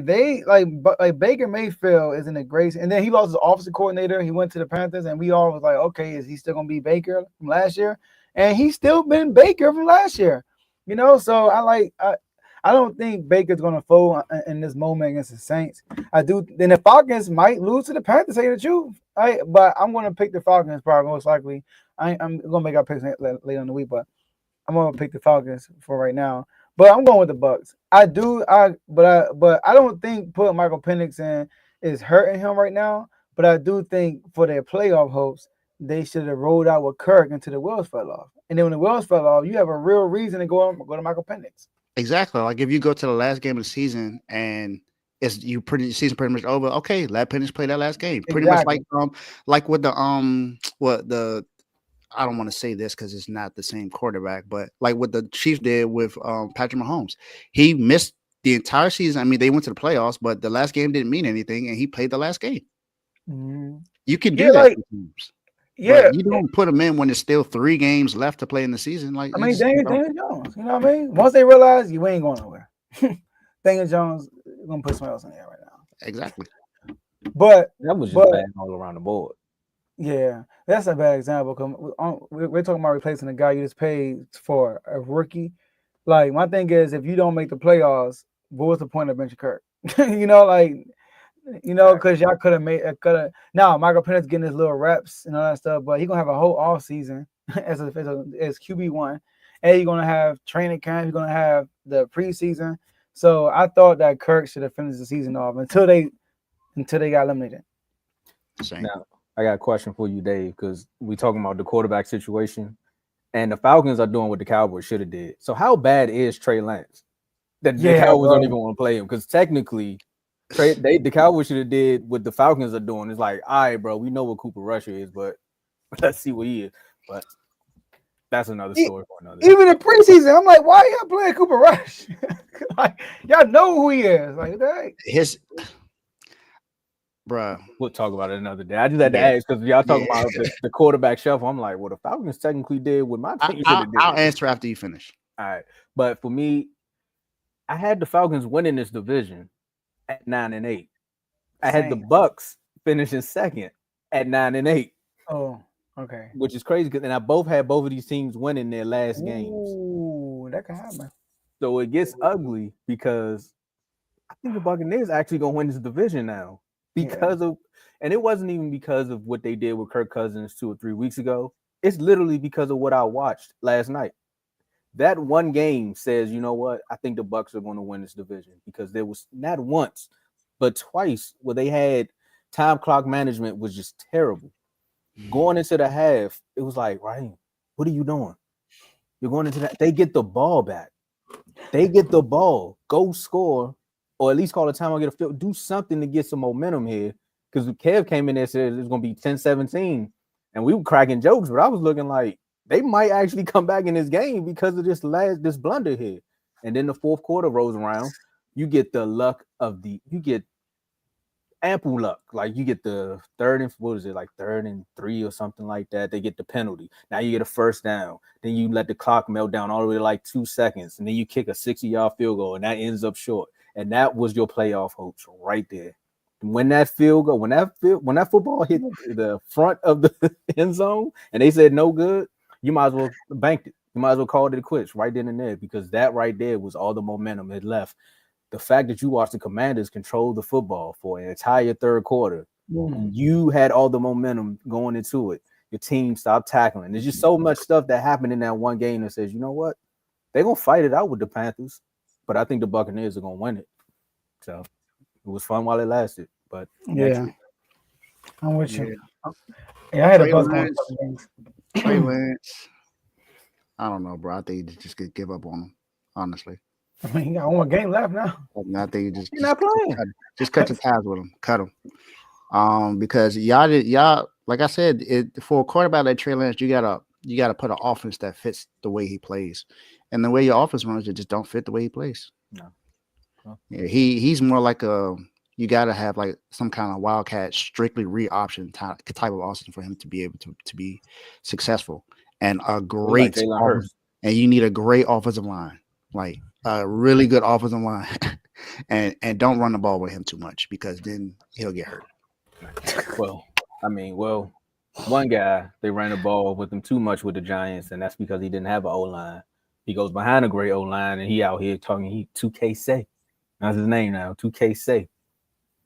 Baker Mayfield is in a great. And then he lost his offensive coordinator. He went to the Panthers, and we all was like, okay, is he still gonna be Baker from last year? And he's still been Baker from last year. So I don't think Baker's going to fold in this moment against the Saints. I do. Then the Falcons might lose to the Panthers, to tell you the truth. But I'm going to pick the Falcons probably most likely. I'm going to make our picks later in the week, but I'm going to pick the Falcons for right now. But I'm going with the Bucs. But I don't think putting Michael Penix in is hurting him right now. But I do think for their playoff hopes, they should have rolled out with Kirk until the wheels fell off. And then when the wheels fell off, you have a real reason to go to Michael Penix. Exactly. Like if you go to the last game of the season and season pretty much over, okay, let Penix play that last game. Pretty much like with the I don't want to say this because it's not the same quarterback, but like what the Chiefs did with Patrick Mahomes. He missed the entire season. I mean, they went to the playoffs, but the last game didn't mean anything, and he played the last game. Mm-hmm. You can do that. Yeah, but you don't put them in when there's still 3 games left to play in the season. Like Daniel Jones, you know what I mean? Once they realize you ain't going nowhere, Daniel Jones gonna put someone else in there right now. Exactly. But that was just bad all around the board. Yeah, that's a bad example. We're talking about replacing a guy you just paid for a rookie. Like my thing is, if you don't make the playoffs, what was the point of benching Kirk? Because y'all could have now Michael Penix getting his little reps and all that stuff, but he's gonna have a whole off season as QB1, and you're gonna have training camp, you're gonna have the preseason. So I thought that Kirk should have finished the season off until they got eliminated. Now I got a question for you, Dave, because we talking about the quarterback situation, and the Falcons are doing what the Cowboys should have did. So how bad is Trey Lance that the Cowboys don't even want to play him? Because technically, the Cowboys should have did what the Falcons are doing. It's like, all right, bro, we know what Cooper Rush is, but let's see what he is. But that's another story for another. Even in preseason, I'm like, why y'all playing Cooper Rush? Like, y'all know who he is. Like, Bruh. We'll talk about it another day. I just had to ask because y'all talking about the quarterback shuffle. I'm like, well, the Falcons technically did what my team should have did. I'll answer after you finish. All right. But for me, I had the Falcons winning this division at 9-8. I had the Bucks finishing second at 9-8. Oh, okay. Which is crazy because I both had both of these teams winning their last games. Ooh, that could happen. So it gets ugly because I think the Buccaneers actually gonna win this division now because of, and it wasn't even because of what they did with Kirk Cousins 2 or 3 weeks ago. It's literally because of what I watched last night. That one game says, you know what? I think the Bucs are going to win this division because there was not once, but twice where they had time clock management was just terrible. Going into the half, it was like, Raheem, what are you doing? You're going into that. They get the ball back. They get the ball. Go score, or at least call a timeout, get a field. Do something to get some momentum here. Because Kev came in there and said it's going to be 10-17. And we were cracking jokes, but I was looking like they might actually come back in this game because of this blunder here. And then the fourth quarter rolls around. You get the luck of you get ample luck. Like you get the third and 3 or something like that. They get the penalty. Now you get a first down. Then you let the clock melt down all the way to like 2 seconds. And then you kick a 60-yard field goal and that ends up short. And that was your playoff hopes right there. When that field goal, when that football hit the front of the end zone and they said no good, you might as well banked it. You might as well call it quits right then and there because that right there was all the momentum it left. The fact that you watched the Commanders control the football for an entire third quarter, you had all the momentum going into it. Your team stopped tackling. There's just so much stuff that happened in that one game that says, you know what? They're going to fight it out with the Panthers, but I think the Buccaneers are going to win it. So it was fun while it lasted. But I'm with you. Yeah, I had a buzz on Trey Lance. I don't know, bro. I think you just give up on him, honestly. I mean, he got one more game left now. I think you just not playing. Just cut your ties with him. Cut him. Because y'all, like I said, for a quarterback like Trey Lance, you gotta put an offense that fits the way he plays. And the way your offense runs, it just don't fit the way he plays. No. Yeah, he's more like you got to have like some kind of wildcat, strictly read option type of offense for him to be able to be successful. And a great and you need a great offensive line, like a really good offensive line, and don't run the ball with him too much because then he'll get hurt. One guy they ran the ball with him too much with the Giants, and that's because he didn't have an O-line. He goes behind a great O-line, and he out here talking. He 2K Say, that's his name now. 2K Say.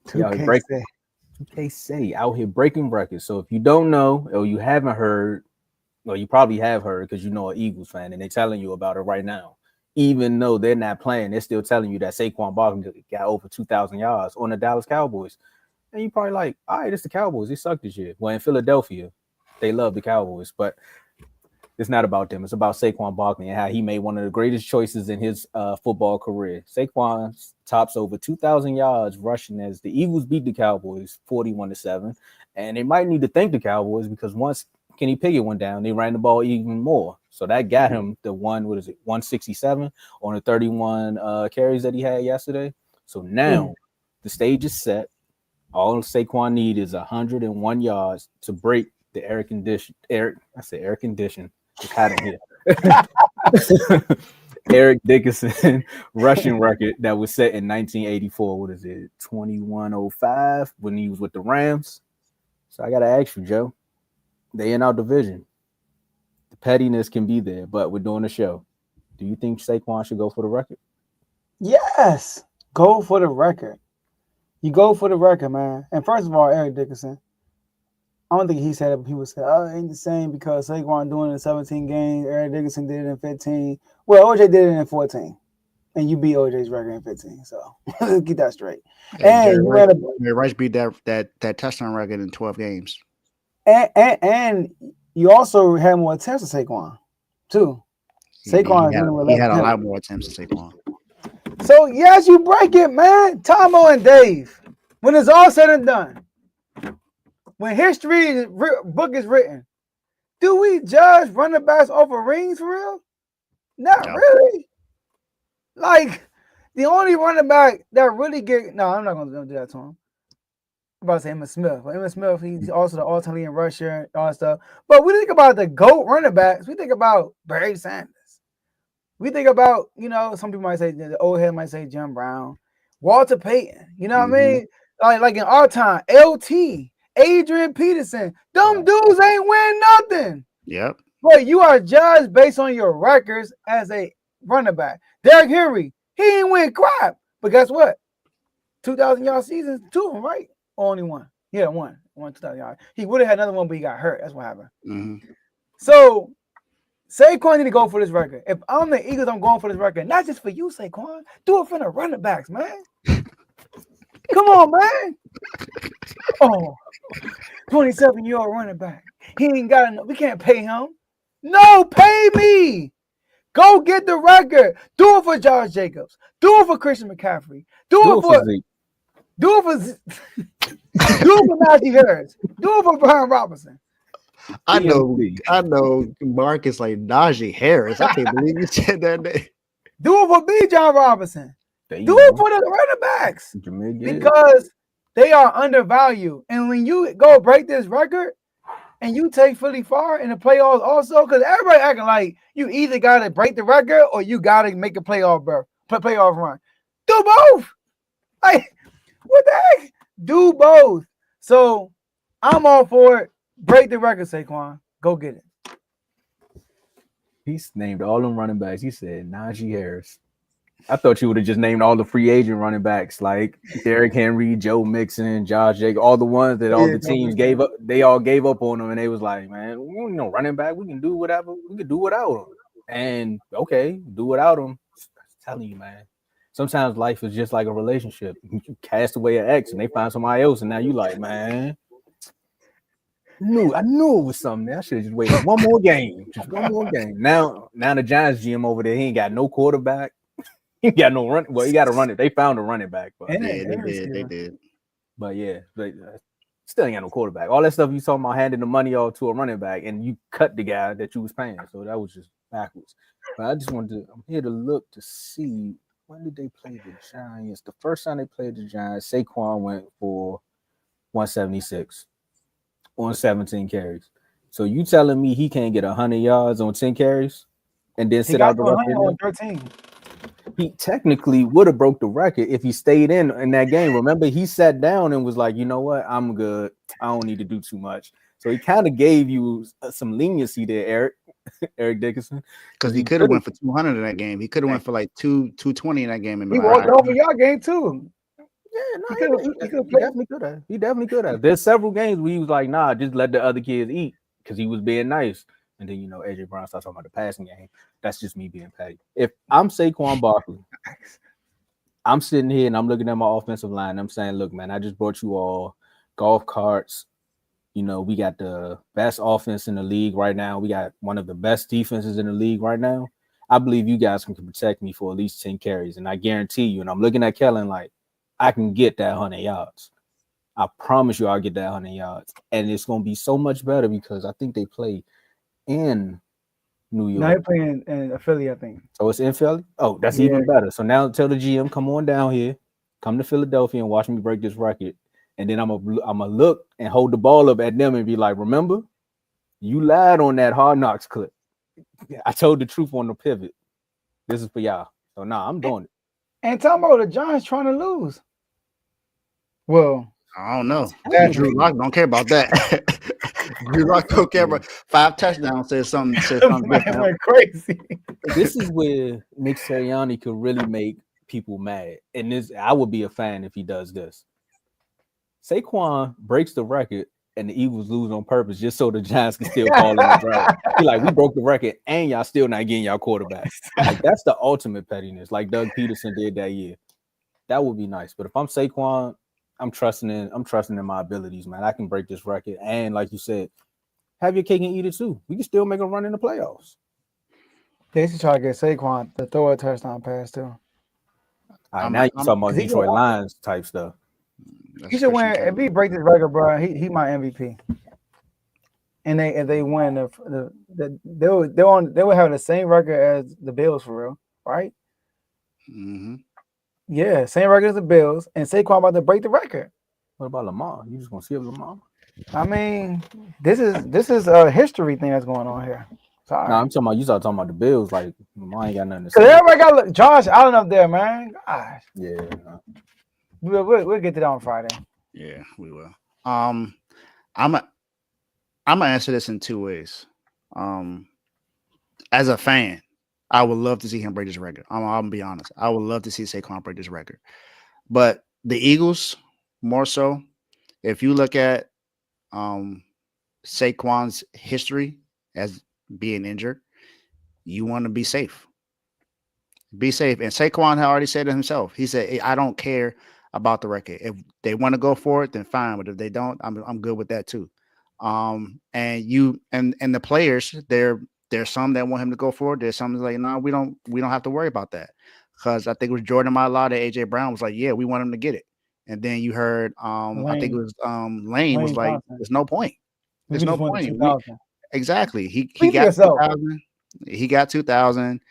2K Say out here breaking records. So if you don't know or you haven't heard, or you probably have heard because you know an Eagles fan and they're telling you about it right now. Even though they're not playing, they're still telling you that Saquon Barkley got over 2,000 yards on the Dallas Cowboys. And you probably like, all right, it's the Cowboys. They suck this year. Well, in Philadelphia, they love the Cowboys, but it's not about them. It's about Saquon Barkley and how he made one of the greatest choices in his football career. Saquon tops over 2,000 yards rushing as the Eagles beat the Cowboys 41-7. And they might need to thank the Cowboys because once Kenny Pickett went down, they ran the ball even more. So that got him the 167 on the 31 carries that he had yesterday. So now the stage is set. All Saquon need is 101 yards to break the Air condition. Just had it here. Eric Dickerson rushing record that was set in 1984. What is it? 2105 when he was with the Rams. So I got to ask you, Joe. They in our division. The pettiness can be there, but we're doing a show. Do you think Saquon should go for the record? Yes. Go for the record. You go for the record, man. And first of all, Eric Dickerson, I don't think he said it, but people said, oh, it ain't the same because Saquon doing it in 17 games. Eric Dickerson did it in 15. Well, OJ did it in 14. And you beat OJ's record in 15. So let's get that straight. And Jerry Rice beat that touchdown record in 12 games. And you also had more attempts than Saquon, too. Saquon he had a lot more attempts than Saquon. So, yes, you break it, man. Tomo and Dave, when it's all said and done, when history book is written, do we judge running backs over rings for real? Not really. Like, the only running back that really I'm not going to do that to him. I'm about to say Emmitt Smith. Well, Emmitt Smith, he's also the all-time leading rusher and all that stuff. But we think about the GOAT running backs. We think about Barry Sanders. We think about, some people might say, the old head might say Jim Brown, Walter Payton. You know what I mean? Like in our time, LT, Adrian Peterson. Them dudes ain't win nothing. Yep. But you are judged based on your records as a running back. Derrick Henry, he ain't win crap. But guess what? 2,000 yard seasons, 2 of them, right? Only one. Yeah, one 2,000 yards. He would have had another one, but he got hurt. That's what happened. So Saquon need to go for this record. If I'm the Eagles, I'm going for this record. Not just for you, Saquon. Do it for the running backs, man. Come on, man. Oh, 27-year-old running back. He ain't got enough. We can't pay him. No, pay me. Go get the record. Do it for Josh Jacobs. Do it for Christian McCaffrey. Do it for Zeke. Do it for Najee Harris. Do it for Brian Robinson. I know Marcus like Najee Harris. I can't believe you said that name. Do it for B. John Robinson. Do it for the running backs. Because they are undervalued. And when you go break this record and you take Philly far in the playoffs also, because everybody acting like you either got to break the record or you got to make a playoff run. Do both. Like, what the heck? Do both. So I'm all for it. Break the record, Saquon. Go get it. He's named all them running backs. He said Najee Harris. I thought you would have just named all the free agent running backs like Derrick Henry, Joe Mixon, Josh Jacobs, all the ones that all the teams gave up. They all gave up on them, and they was like, "Man, we don't know running back. We can do whatever. We can do without them." And okay, do without them. I'm telling you, man. Sometimes life is just like a relationship. You cast away an ex, and they find somebody else, and now you like, man. I knew it was something. I should have just waited one more game. Just one more game. Now the Giants GM over there, he ain't got no quarterback. He got no run. Well, he got to run it. They found a running back. But they did. But yeah, still ain't got no quarterback. All that stuff you talking about handing the money off to a running back, and you cut the guy that you was paying. So that was just backwards. But I just wanted to. I'm here to look to see when did they play the Giants. The first time they played the Giants, Saquon went for 176 on 17 carries. So you telling me he can't get 100 yards on 10 carries and then sit out the rest on 13? He technically would have broke the record if he stayed in that game. Remember, he sat down and was like, you know what? I'm good. I don't need to do too much. So he kind of gave you some leniency there, Eric Dickerson. Because he could have went for 200 in that game. He could have went for like 220 in that game. He walked over your game too. Yeah, no, he definitely could have. There's several games where he was like, nah, just let the other kids eat because he was being nice. And then, AJ Brown starts talking about the passing game. That's just me being petty. If I'm Saquon Barkley, I'm sitting here and I'm looking at my offensive line. And I'm saying, look, man, I just brought you all golf carts. We got the best offense in the league right now. We got one of the best defenses in the league right now. I believe you guys can protect me for at least 10 carries. And I guarantee you, and I'm looking at Kellen like, I can get that 100 yards. I promise you I'll get that 100 yards. And it's going to be so much better because I think they play in New York. No, they're playing in Philly, I think. Oh, it's in Philly? Oh, that's even better. So now tell the GM, come on down here, come to Philadelphia and watch me break this record. And then I'm gonna look and hold the ball up at them and be like, remember, you lied on that Hard Knocks clip. I told the truth on the pivot. This is for y'all. So I'm doing it. And talking about the Giants trying to lose. Well, I don't know. Drew Lock don't care about that. Drew Lock don't care about 5 touchdowns. Says something went crazy. This is where Nick Sirianni could really make people mad. And I would be a fan if he does this. Saquon breaks the record and the Eagles lose on purpose just so the Giants can still call in the draft. He like, we broke the record and y'all still not getting y'all quarterback. Like, that's the ultimate pettiness, like Doug Peterson did that year. That would be nice. But if I'm Saquon, I'm trusting in my abilities, man. I can break this record. And like you said, have your cake and eat it too. We can still make a run in the playoffs. They should try to get Saquon to throw a touchdown pass too. All right, now you're talking about Detroit Lions type stuff. He should win. If he break this record, bro, he my MVP. And if they win, they will have the same record as the Bills for real, right? Mm-hmm. Yeah, same record as the Bills, and Saquon about to break the record. What about Lamar? You just gonna skip Lamar? I mean, this is a history thing that's going on here. Sorry. No, I'm talking about you. Start talking about the Bills. Like Lamar ain't got nothing to Cause say. everybody got Josh Allen up there, man. Gosh. Yeah. We'll get to that on Friday. Yeah, we will. I'm gonna answer this in two ways. As a fan, I would love to see him break this record. I'm gonna be honest. I would love to see Saquon break this record. But the Eagles, more so, if you look at Saquon's history as being injured, you want to be safe. Be safe. And Saquon had already said it himself. He said, hey, I don't care about the record. If they want to go for it, then fine. But if they don't, I'm good with that too. And the players, there's some that want him to go for it. There's some that's like, no, we don't have to worry about that. Because I think it was Jordan Mailata, AJ Brown was like, yeah, we want him to get it. And then you heard I think it was Lane was like, there's no point. There's no point. Exactly. He got 2,000. He got 2,000.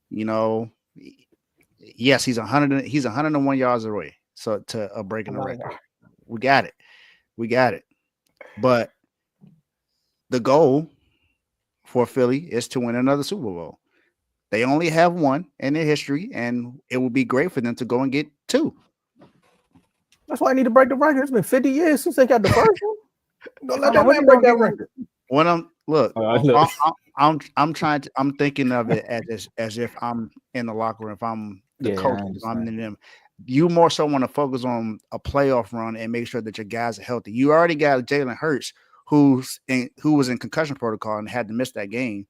You know, yes, he's 101 yards away. So to breaking the record. We got it. But the goal for Philly is to win another Super Bowl. They only have one in their history, and it would be great for them to go and get two. That's why I need to break the record. It's been 50 years since they got the first one. Don't let that man break that record. When I'm thinking of it as if I'm in the locker room, if I'm the coach, if I'm in them. You more so want to focus on a playoff run and make sure that your guys are healthy. You already got Jalen Hurts, who was in concussion protocol and had to miss that game,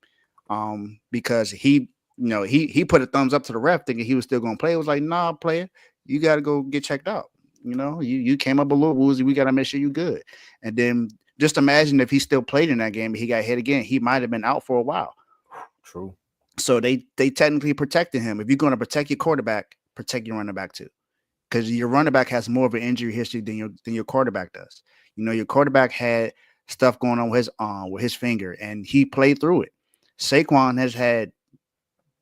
because he put a thumbs up to the ref thinking he was still going to play. It was like, nah, player, you got to go get checked out. You know, you came up a little woozy. We got to make sure you're good. And then just imagine if he still played in that game and he got hit again, he might have been out for a while. True. So they technically protected him. If you're going to protect your quarterback, protect your running back too, because your running back has more of an injury history than your quarterback does. You know, your quarterback had stuff going on with his arm, with his finger, and he played through it. Saquon has had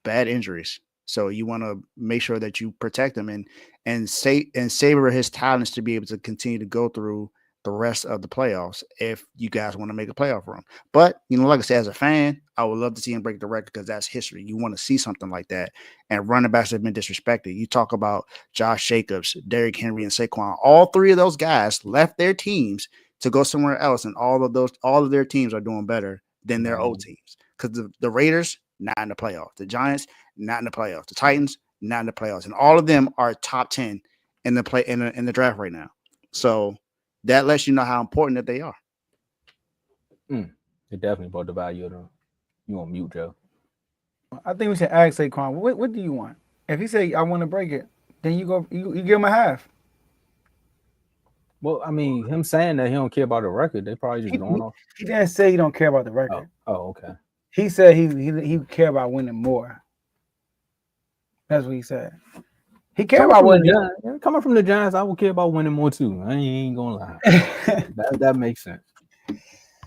bad injuries, so you want to make sure that you protect him and savor his talents to be able to continue to go through the rest of the playoffs if you guys want to make a playoff run. But, you know, like I said, as a fan, I would love to see him break the record because that's history. You want to see something like that. And running backs have been disrespected. You talk about Josh Jacobs, Derrick Henry, and Saquon. All three of those guys left their teams to go somewhere else, and all of their teams are doing better than their old teams. Because the Raiders, not in the playoffs. The Giants, not in the playoffs. The Titans, not in the playoffs. And all of them are top 10 in the draft right now. So that lets you know how important that they are. It definitely brought the value of them. You on mute, Joe? I think we should ask Saquon, what do you want? If he say I want to break it, then you give him a half. Well, I mean, him saying that he don't care about the record, they probably just going off. He didn't say he don't care about the record. Oh, okay. He said he care about winning more. That's what he said. He care about winning. Coming from the Giants, I would care about winning more too. I ain't gonna lie. that makes sense.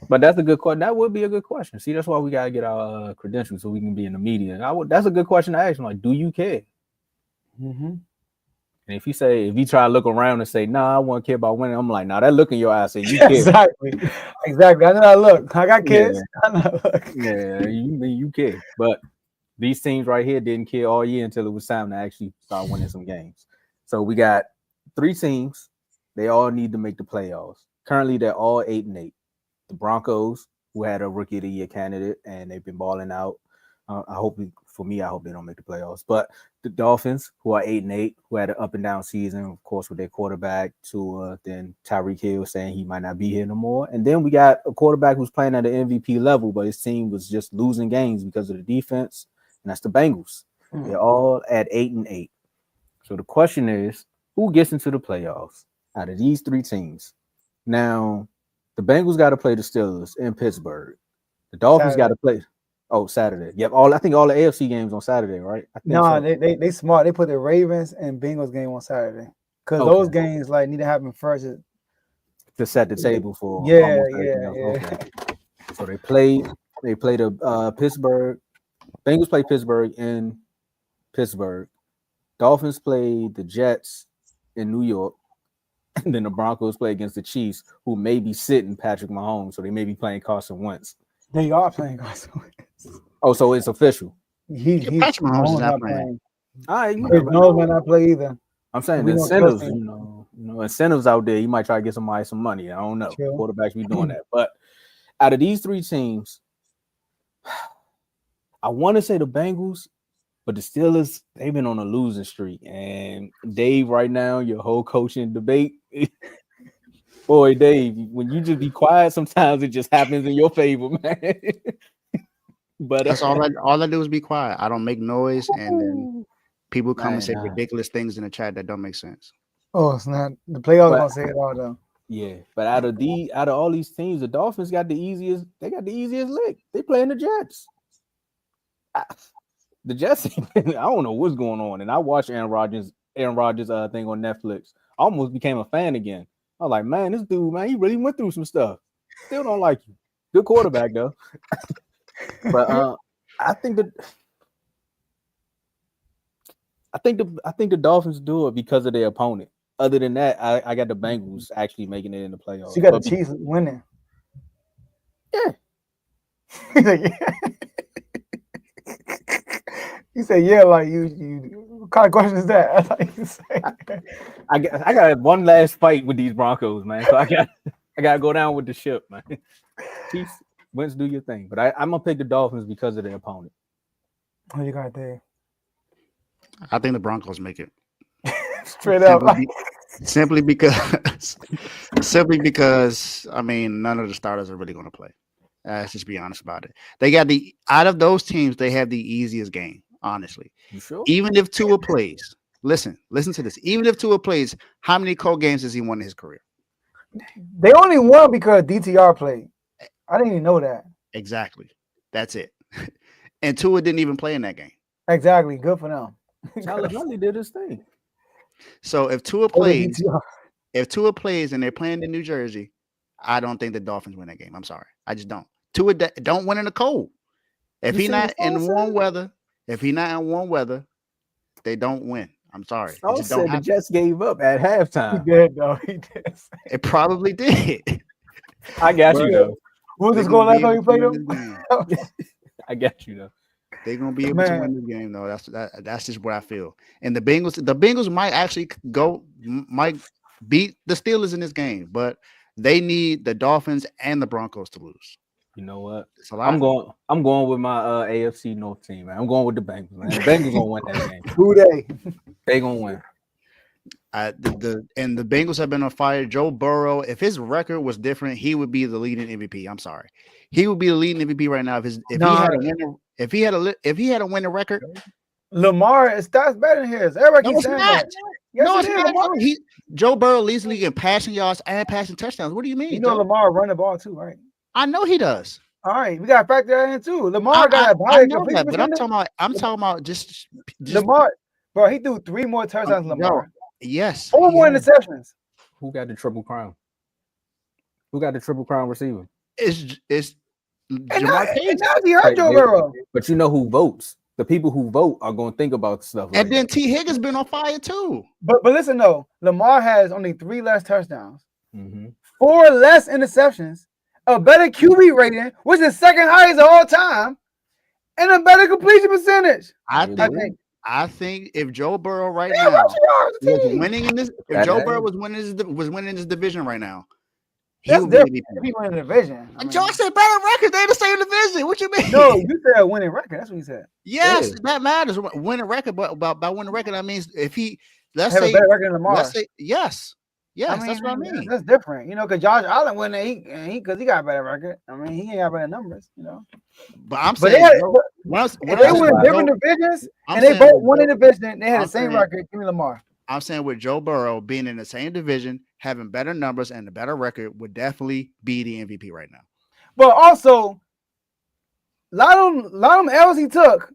But that's a good question. That would be a good question. See, that's why we gotta get our credentials so we can be in the media. That's a good question to ask him. Like, do you care? Mm-hmm. And if you try to look around and say, "Nah, I want to care about winning," I'm like, "Nah, that look in your eyes say you care." Exactly. I know that look. I got kids. Yeah. I know that look. Yeah, you care. But these teams right here didn't care all year until it was time to actually start winning some games. So we got 3 teams. They all need to make the playoffs. Currently, they're all 8-8. The Broncos, who had a Rookie of the Year candidate, and they've been balling out. I hope they don't make the playoffs. But the Dolphins, who are 8-8, who had an up and down season, of course, with their quarterback Tua, then Tyreek Hill saying he might not be here no more. And then we got a quarterback who's playing at the MVP level, but his team was just losing games because of the defense. And that's the Bengals. They're all at 8-8. So the question is, who gets into the playoffs out of these 3 teams? Now, the Bengals got to play the Steelers in Pittsburgh. The Dolphins got to play. Oh, Saturday. Yep. I think all the AFC games on Saturday, right? No, they smart. They put the Ravens and Bengals game on Saturday because those games need to happen first to set the table for. Yeah. Okay. So they play the Pittsburgh. Bengals play Pittsburgh in Pittsburgh. Dolphins play the Jets in New York. And then the Broncos play against the Chiefs, who may be sitting Patrick Mahomes, so they may be playing Carson Wentz. They are playing Carson Wentz. Oh, so it's official. Patrick Mahomes is not playing. All right, you Chris Jones might not play either. I'm saying the incentives, incentives out there. You might try to get somebody some money. I don't know. True. Quarterbacks be doing that. But out of these three teams, I want to say the Bengals, but the Steelers, they've been on a losing streak. And Dave, right now, your whole coaching debate, boy, Dave, when you just be quiet, sometimes it just happens in your favor, man. But that's all I do is be quiet. I don't make noise, and then people come and say ridiculous things in the chat that don't make sense. Oh, it's not the playoffs gonna say it all though. Yeah, but out of all these teams, the Dolphins got the easiest. They got the easiest lick. They playing the Jets. The Jets, I don't know what's going on. And I watched Aaron Rodgers thing on Netflix. I almost became a fan again. I was like, man, this dude, man, he really went through some stuff. Still don't like you. Good quarterback though. But I think the Dolphins do it because of their opponent. Other than that, I got the Bengals actually making it in the playoffs. So you got the Chiefs winning. Yeah. He said, "Yeah, like you. What kind of question is that?" I got one last fight with these Broncos, man. So I got to go down with the ship, man. Chiefs, Wentz, do your thing, but I'm gonna pick the Dolphins because of their opponent. What you got there? I think the Broncos make it. Straight up, simply because I mean, none of the starters are really going to play. Let's just be honest about it. They got out of those teams, they have the easiest game. Honestly, you sure? Even if Tua plays, listen to this. Even if Tua plays, how many cold games has he won in his career? They only won because DTR played. I didn't even know that. Exactly. That's it. And Tua didn't even play in that game. Exactly. Good for them. Tyler Huntley did his thing. So if Tua plays and they're playing in New Jersey, I don't think the Dolphins win that game. I'm sorry. I just don't. Tua don't win in the cold. If he's not in warm weather, they don't win. I'm sorry. The Jets gave up at halftime. He did, though. He did. It probably did. I got you, though. What was the score last time you played them? I got you, though. They're gonna be able to win this game, though. That's just what I feel. And the Bengals might actually might beat the Steelers in this game, but they need the Dolphins and the Broncos to lose. You know what? I'm going with my AFC North team, man. I'm going with the Bengals, man. The Bengals gonna win that game. Who they gonna win. The Bengals have been on fire. Joe Burrow, if his record was different, he would be the leading MVP. I'm sorry, he would be the leading MVP right now if he had a winning record. Lamar stats better than his. Everybody keeps saying that. Yes, no, it's not. Joe Burrow leads the league in passing yards and passing touchdowns. What do you mean? You know Lamar run the ball too, right? I know he does. All right, we gotta factor that in too. Lamar got a body. I know that, but I'm talking about just Lamar, bro. He threw 3 more touchdowns. Lamar. Yes. 4 more interceptions. Who got the triple crown? Who got the triple crown receiver? It's Jamar Chase. Now he hurt Joe Burrow. But you know who votes? The people who vote are going to think about stuff. And then T. Higgins been on fire too. But listen though, Lamar has only 3 less touchdowns, 4 less interceptions, a better QB rating, which is second highest of all time, and a better completion percentage. I think if Joe Burrow right now was winning in this, if Joe Burrow was winning this division right now, he would be winning the division. Joe said better record. They're the same division. What you mean? No, you said a winning record. That's what you said. Yes, that matters. Winning record, but by winning record, that means if he let's have say a better record than Lamar. Let's say yes. Yes, that's what I mean. That's different, because Josh Allen went there, because he got a better record. I mean, he ain't got better numbers, But I'm saying, if they were in different divisions and they both won in the division, they had the same record. Give me Lamar. I'm saying with Joe Burrow being in the same division, having better numbers and a better record would definitely be the MVP right now. But also, a lot of them L's he took,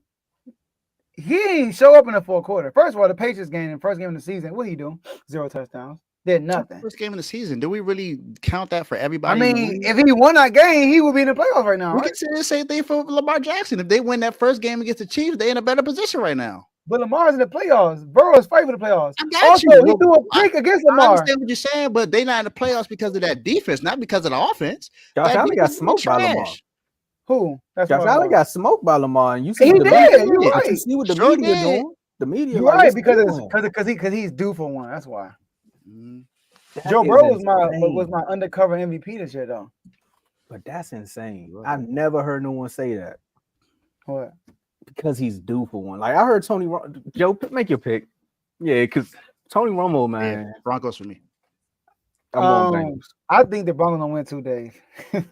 he ain't show up in the fourth quarter. First of all, the Patriots game, the first game of the season, what he do? 0 touchdowns. Did nothing. First game of the season. Do we really count that for everybody? I mean, if he won that game, he would be in the playoffs right now. We can say the same thing for Lamar Jackson. If they win that first game against the Chiefs, they're in a better position right now. But Lamar's in the playoffs. Burrow is fighting for the playoffs. I got also, you. he threw a pick against I Lamar. understand what you're saying, but they're not in the playoffs because of that defense, not because of the offense. Josh That Allen got defense smoked by trash. Lamar. Who? That's Josh Allen got smoked by Lamar, and you see He what the did. media. You're But right. you see what the Sure media did. doing. The media, You're like, right it's because he's due for one. That's why. that Joe is Burrow was insane. my undercover MVP this year though. But that's insane. I've never heard no one say that. What? Because he's due for one. Like I heard Tony Joe, make your pick. Yeah, because Tony Romo, man. Yeah, Broncos for me. I'm going Bengals. I think the Broncos gonna win 2 days. But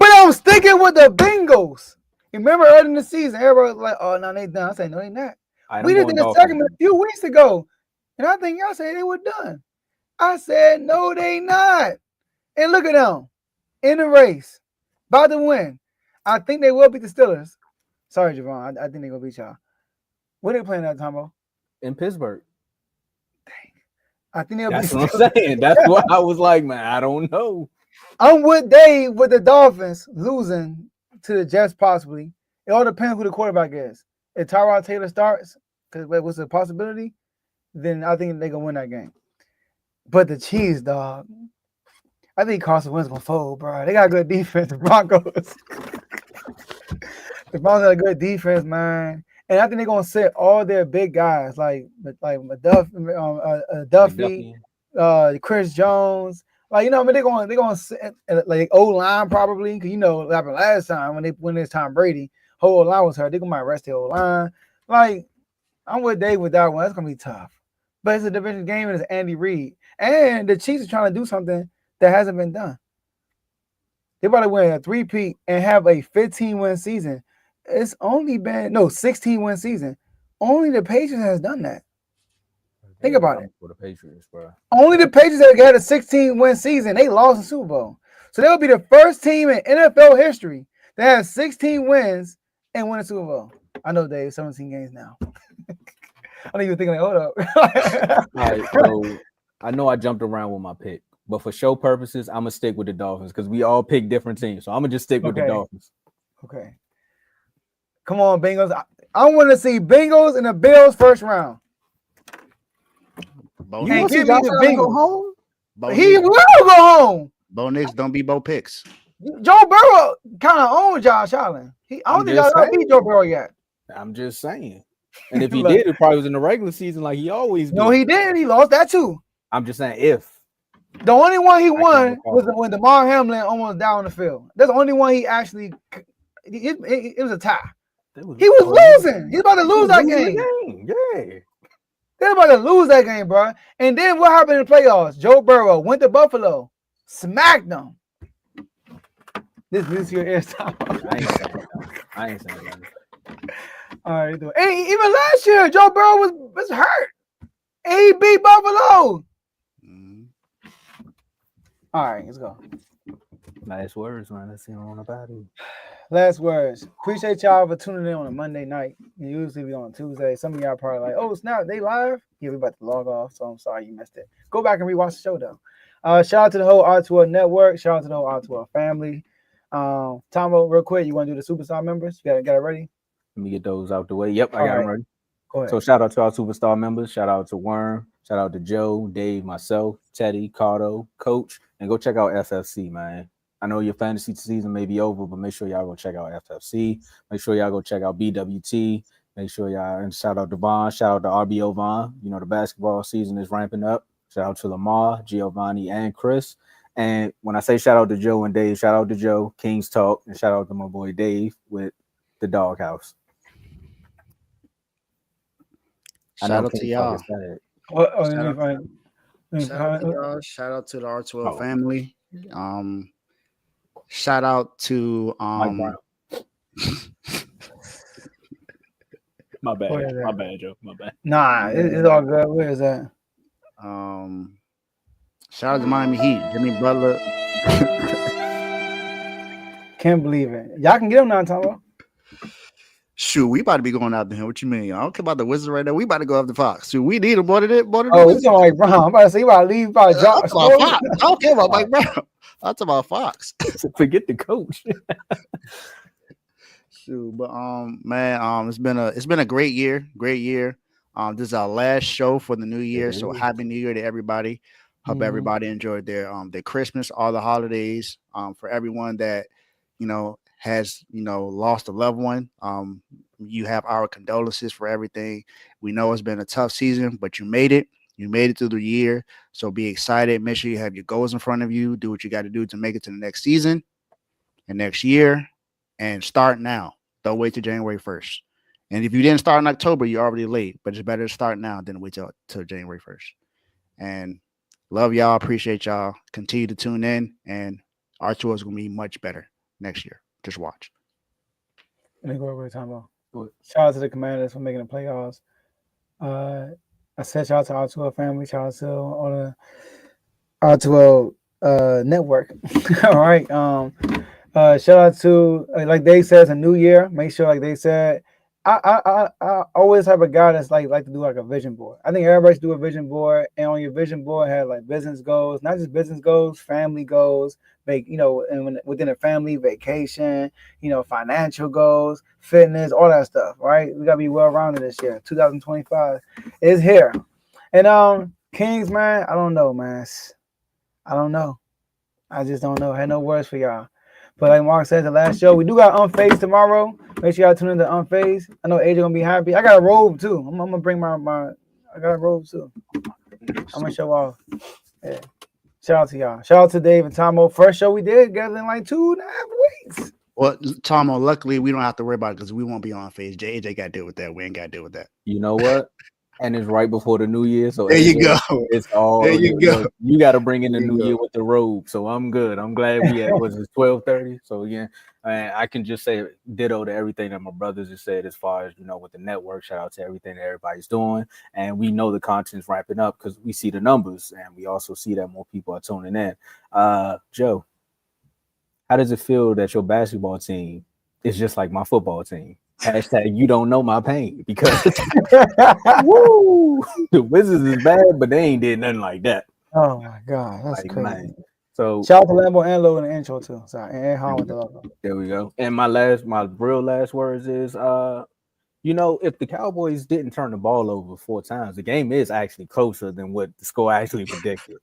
I'm sticking with the Bengals. Remember early in the season, everybody was like, "Oh no, they done." I said, "No, they not." We did in the segment a few weeks ago, and I think y'all said they were done. I said, "No, they not." And look at them in the race, about to win. I think they will beat the Steelers. Sorry, Javon. I think they're gonna beat y'all. Where they playing that, Tomo? In Pittsburgh. I think they'll That's beat what I'm saying. That's why I was like, man, I don't know. I'm with Dave with the Dolphins losing to the Jets possibly. It all depends who the quarterback is. If Tyrod Taylor starts, because it was a possibility, then I think they're gonna win that game. But the Chiefs, dog, I think Carson Wentz gonna fold, bro. They got good defense, the Broncos. The Broncos got a good defense, man. And I think they're gonna sit all their big guys like Duffy, Chris Jones. Like, you know, I mean, they're gonna sit like O-line probably, because you know what happened last time when it's Tom Brady, whole O-line was hurt. They might rest their O-line. Like, I'm with Dave with that one. That's gonna be tough. But it's a division game and it's Andy Reid. And the Chiefs are trying to do something that hasn't been done. They're about to win a 3-peat and have a 15-win season. It's only been 16-win season. Only the Patriots has done that. Think about it. For the Patriots, bro. Only the Patriots that had a 16-win season. They lost the Super Bowl. So they'll be the first team in NFL history that has 16 wins and win a Super Bowl. I know, Dave, 17 games now. I don't even think like, hold up. All right, so I know I jumped around with my pick, but for show purposes, I'm gonna stick with the Dolphins because we all pick different teams. So I'm gonna just stick with the Dolphins. Okay. Come on, Bengals. I want to see Bengals and the Bills first round. Bo Can't Nix, give me the Bengals. Go home? He will go home. Bo Nix, don't be Bo Picks. Joe Burrow kind of owns Josh Allen. I don't think y'all beat Joe Burrow yet. I'm just saying. And if he did, it probably was in the regular season like he always did. No, he did. He lost that too. I'm just saying if. The only one he won was when DeMar Hamlin almost down the field. That's the only one he actually – it was a tie. He was losing. He's about to lose that game. Yeah. They're about to lose that game, bro. And then what happened in the playoffs? Joe Burrow went to Buffalo, smacked them. This is your air time. I ain't saying that. All right, hey, even last year, Joe Burrow was hurt. And he beat Buffalo. All right, let's go. Last words, man. Let's see what on about it. Last words. Appreciate y'all for tuning in on a Monday night. Usually we on Tuesday. Some of y'all probably like, oh, snap, they live? Yeah, we about to log off, so I'm sorry you missed it. Go back and rewatch the show, though. Shout out to the whole R2R network. Shout out to the whole R2R family. Tomo, real quick, you want to do the Superstar members? You got it ready? Let me get those out the way. Yep, I got them ready. Go ahead. So shout out to our Superstar members. Shout out to Worm. Shout out to Joe, Dave, myself, Teddy, Cardo, Coach. And go check out FFC, man. I know your fantasy season may be over, but make sure y'all go check out FFC. Make sure y'all go check out BWT. Make sure y'all, and shout out to Vaughn. Shout out to RBO Vaughn. You know, the basketball season is ramping up. Shout out to Lamar, Giovanni, and Chris. And when I say shout out to Joe and Dave, shout out to Joe, King's Talk, and shout out to my boy Dave with the Doghouse. Shout out to y'all. Shout out to the R2L family. Shout out to my bad, Joe. My bad. Nah, it's all good. Where is that? Shout out to Miami Heat, Jimmy Butler. Can't believe it. Y'all can get him now, Tomo. Shoot, we about to be going out to him. What you mean? I don't care about the Wizards right now. We about to go after Fox. Shoot, we need him more than it. Oh, it's on Mike Brown. I'm about to say you about to leave. About to drop. I don't care about Mike Brown. I'm talking about Fox. Forget the coach. Shoot, but man, it's been a great year. This is our last show for the new year, so happy New Year to everybody. Hope everybody enjoyed their Christmas, all the holidays. For everyone that has lost a loved one, you have our condolences for everything. We know it's been a tough season, but you made it. You made it through the year, so be excited. Make sure you have your goals in front of you. Do what you got to do to make it to the next season and next year, and start now. Don't wait till January 1st. And if you didn't start in October, you're already late. But it's better to start now than wait till January 1st. And love y'all. Appreciate y'all. Continue to tune in, and our tour is going to be much better next year. Just watch. Let me go over Tomo. Shout out to the Commanders for making the playoffs. I said shout out to our tour family. Shout out to all the our tour network. All right. Shout out to like they said, it's a new year. Make sure, like they said, I always have a guy that's like to do like a vision board. I think everybody should do a vision board, and on your vision board have like business goals, not just business goals, family goals, and within a family, vacation, financial goals, fitness, all that stuff, right? We gotta be well rounded this year. 2025 is here. And Kings, man, I don't know, man. I don't know. I just don't know. I had no words for y'all. But like Mark said, the last show, we do got Unfazed tomorrow. Make sure y'all tune in to Unfazed. I know AJ gonna be happy. I got a robe too. I'm gonna bring my I got a robe too. I'm gonna show off. Yeah. Shout out to y'all. Shout out to Dave and Tomo. First show we did together in like 2.5 weeks. Well, Tomo, luckily we don't have to worry about it because we won't be on Phase. AJ got to deal with that. We ain't got to deal with that. You know what? And it's right before the New Year, so there you go. It's all there. You go. You got to bring in the New Year with the robe, so I'm good. I'm glad we had 12:30. So again, I can just say ditto to everything that my brothers just said as far as with the network. Shout out to everything that everybody's doing, and we know the content's ramping up because we see the numbers, and we also see that more people are tuning in. Joe, how does it feel that your basketball team is just like my football team? Hashtag you don't know my pain because woo, the Wizards is bad, but they ain't did nothing like that. Oh my god, that's crazy. Man. So shout out to Lambo Anlo in the intro too. Sorry, and Han with the logo. There we go. And my real last words is if the Cowboys didn't turn the ball over 4 times, the game is actually closer than what the score actually predicted.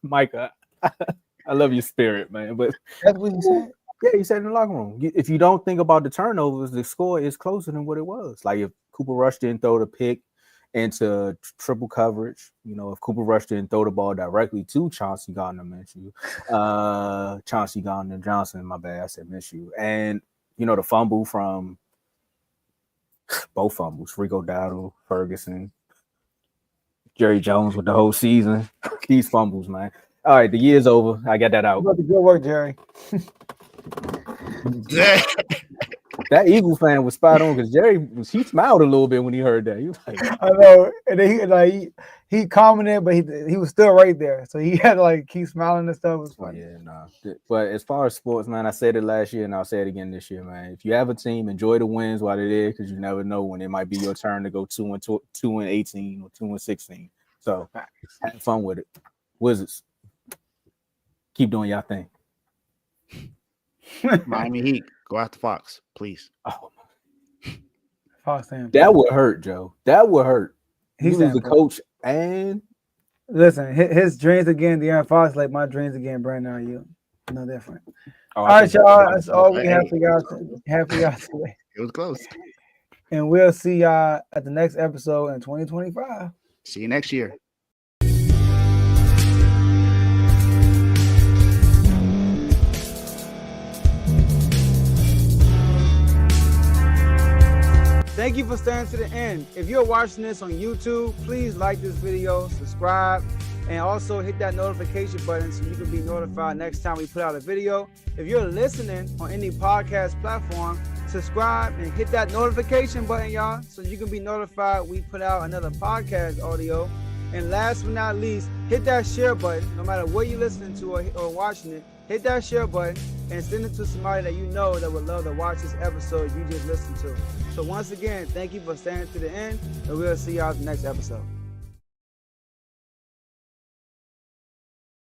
Micah, I love your spirit, man. But that's what you said. Yeah, he said in the locker room. If you don't think about the turnovers, the score is closer than what it was. Like if Cooper Rush didn't throw the pick into triple coverage, if Cooper Rush didn't throw the ball directly to Chauncey Gardner-Minshew, Chauncey Gardner-Johnson, my bad, I said Minshew. And, the fumble from both fumbles, Rico Dowdle, Ferguson, Jerry Jones with the whole season. These fumbles, man. All right, the year's over. I got that out. Good work, Jerry. That Eagle fan was spot on because he smiled a little bit when he heard that. He was like, I know, and then he commented, but he was still right there, so he had to keep smiling and stuff. It was funny. Yeah, nah. But as far as sports, man, I said it last year and I'll say it again this year, man. If you have a team, enjoy the wins while they're there because you never know when it might be your turn to go 2-18 or 2-16. So have fun with it. Wizards, keep doing y'all thing. Miami Heat, go after Fox, please. Oh, Fox, that would hurt, Joe. That would hurt. He was the coach, and listen, his dreams again. De'Aaron Fox, like my dreams again. Brandon, are you no different? All right, y'all. That's all we have for y'all. Today. It was close. And we'll see y'all at the next episode in 2025. See you next year. Thank you for staying to the end. If you're watching this on YouTube, please like this video, subscribe, and also hit that notification button so you can be notified next time we put out a video. If you're listening on any podcast platform, subscribe and hit that notification button, y'all, so you can be notified we put out another podcast audio. And last but not least, hit that share button. No matter what you're listening to or watching it, hit that share button and send it to somebody that you know that would love to watch this episode you just listened to. So once again, thank you for staying to the end, and we'll see y'all in the next episode.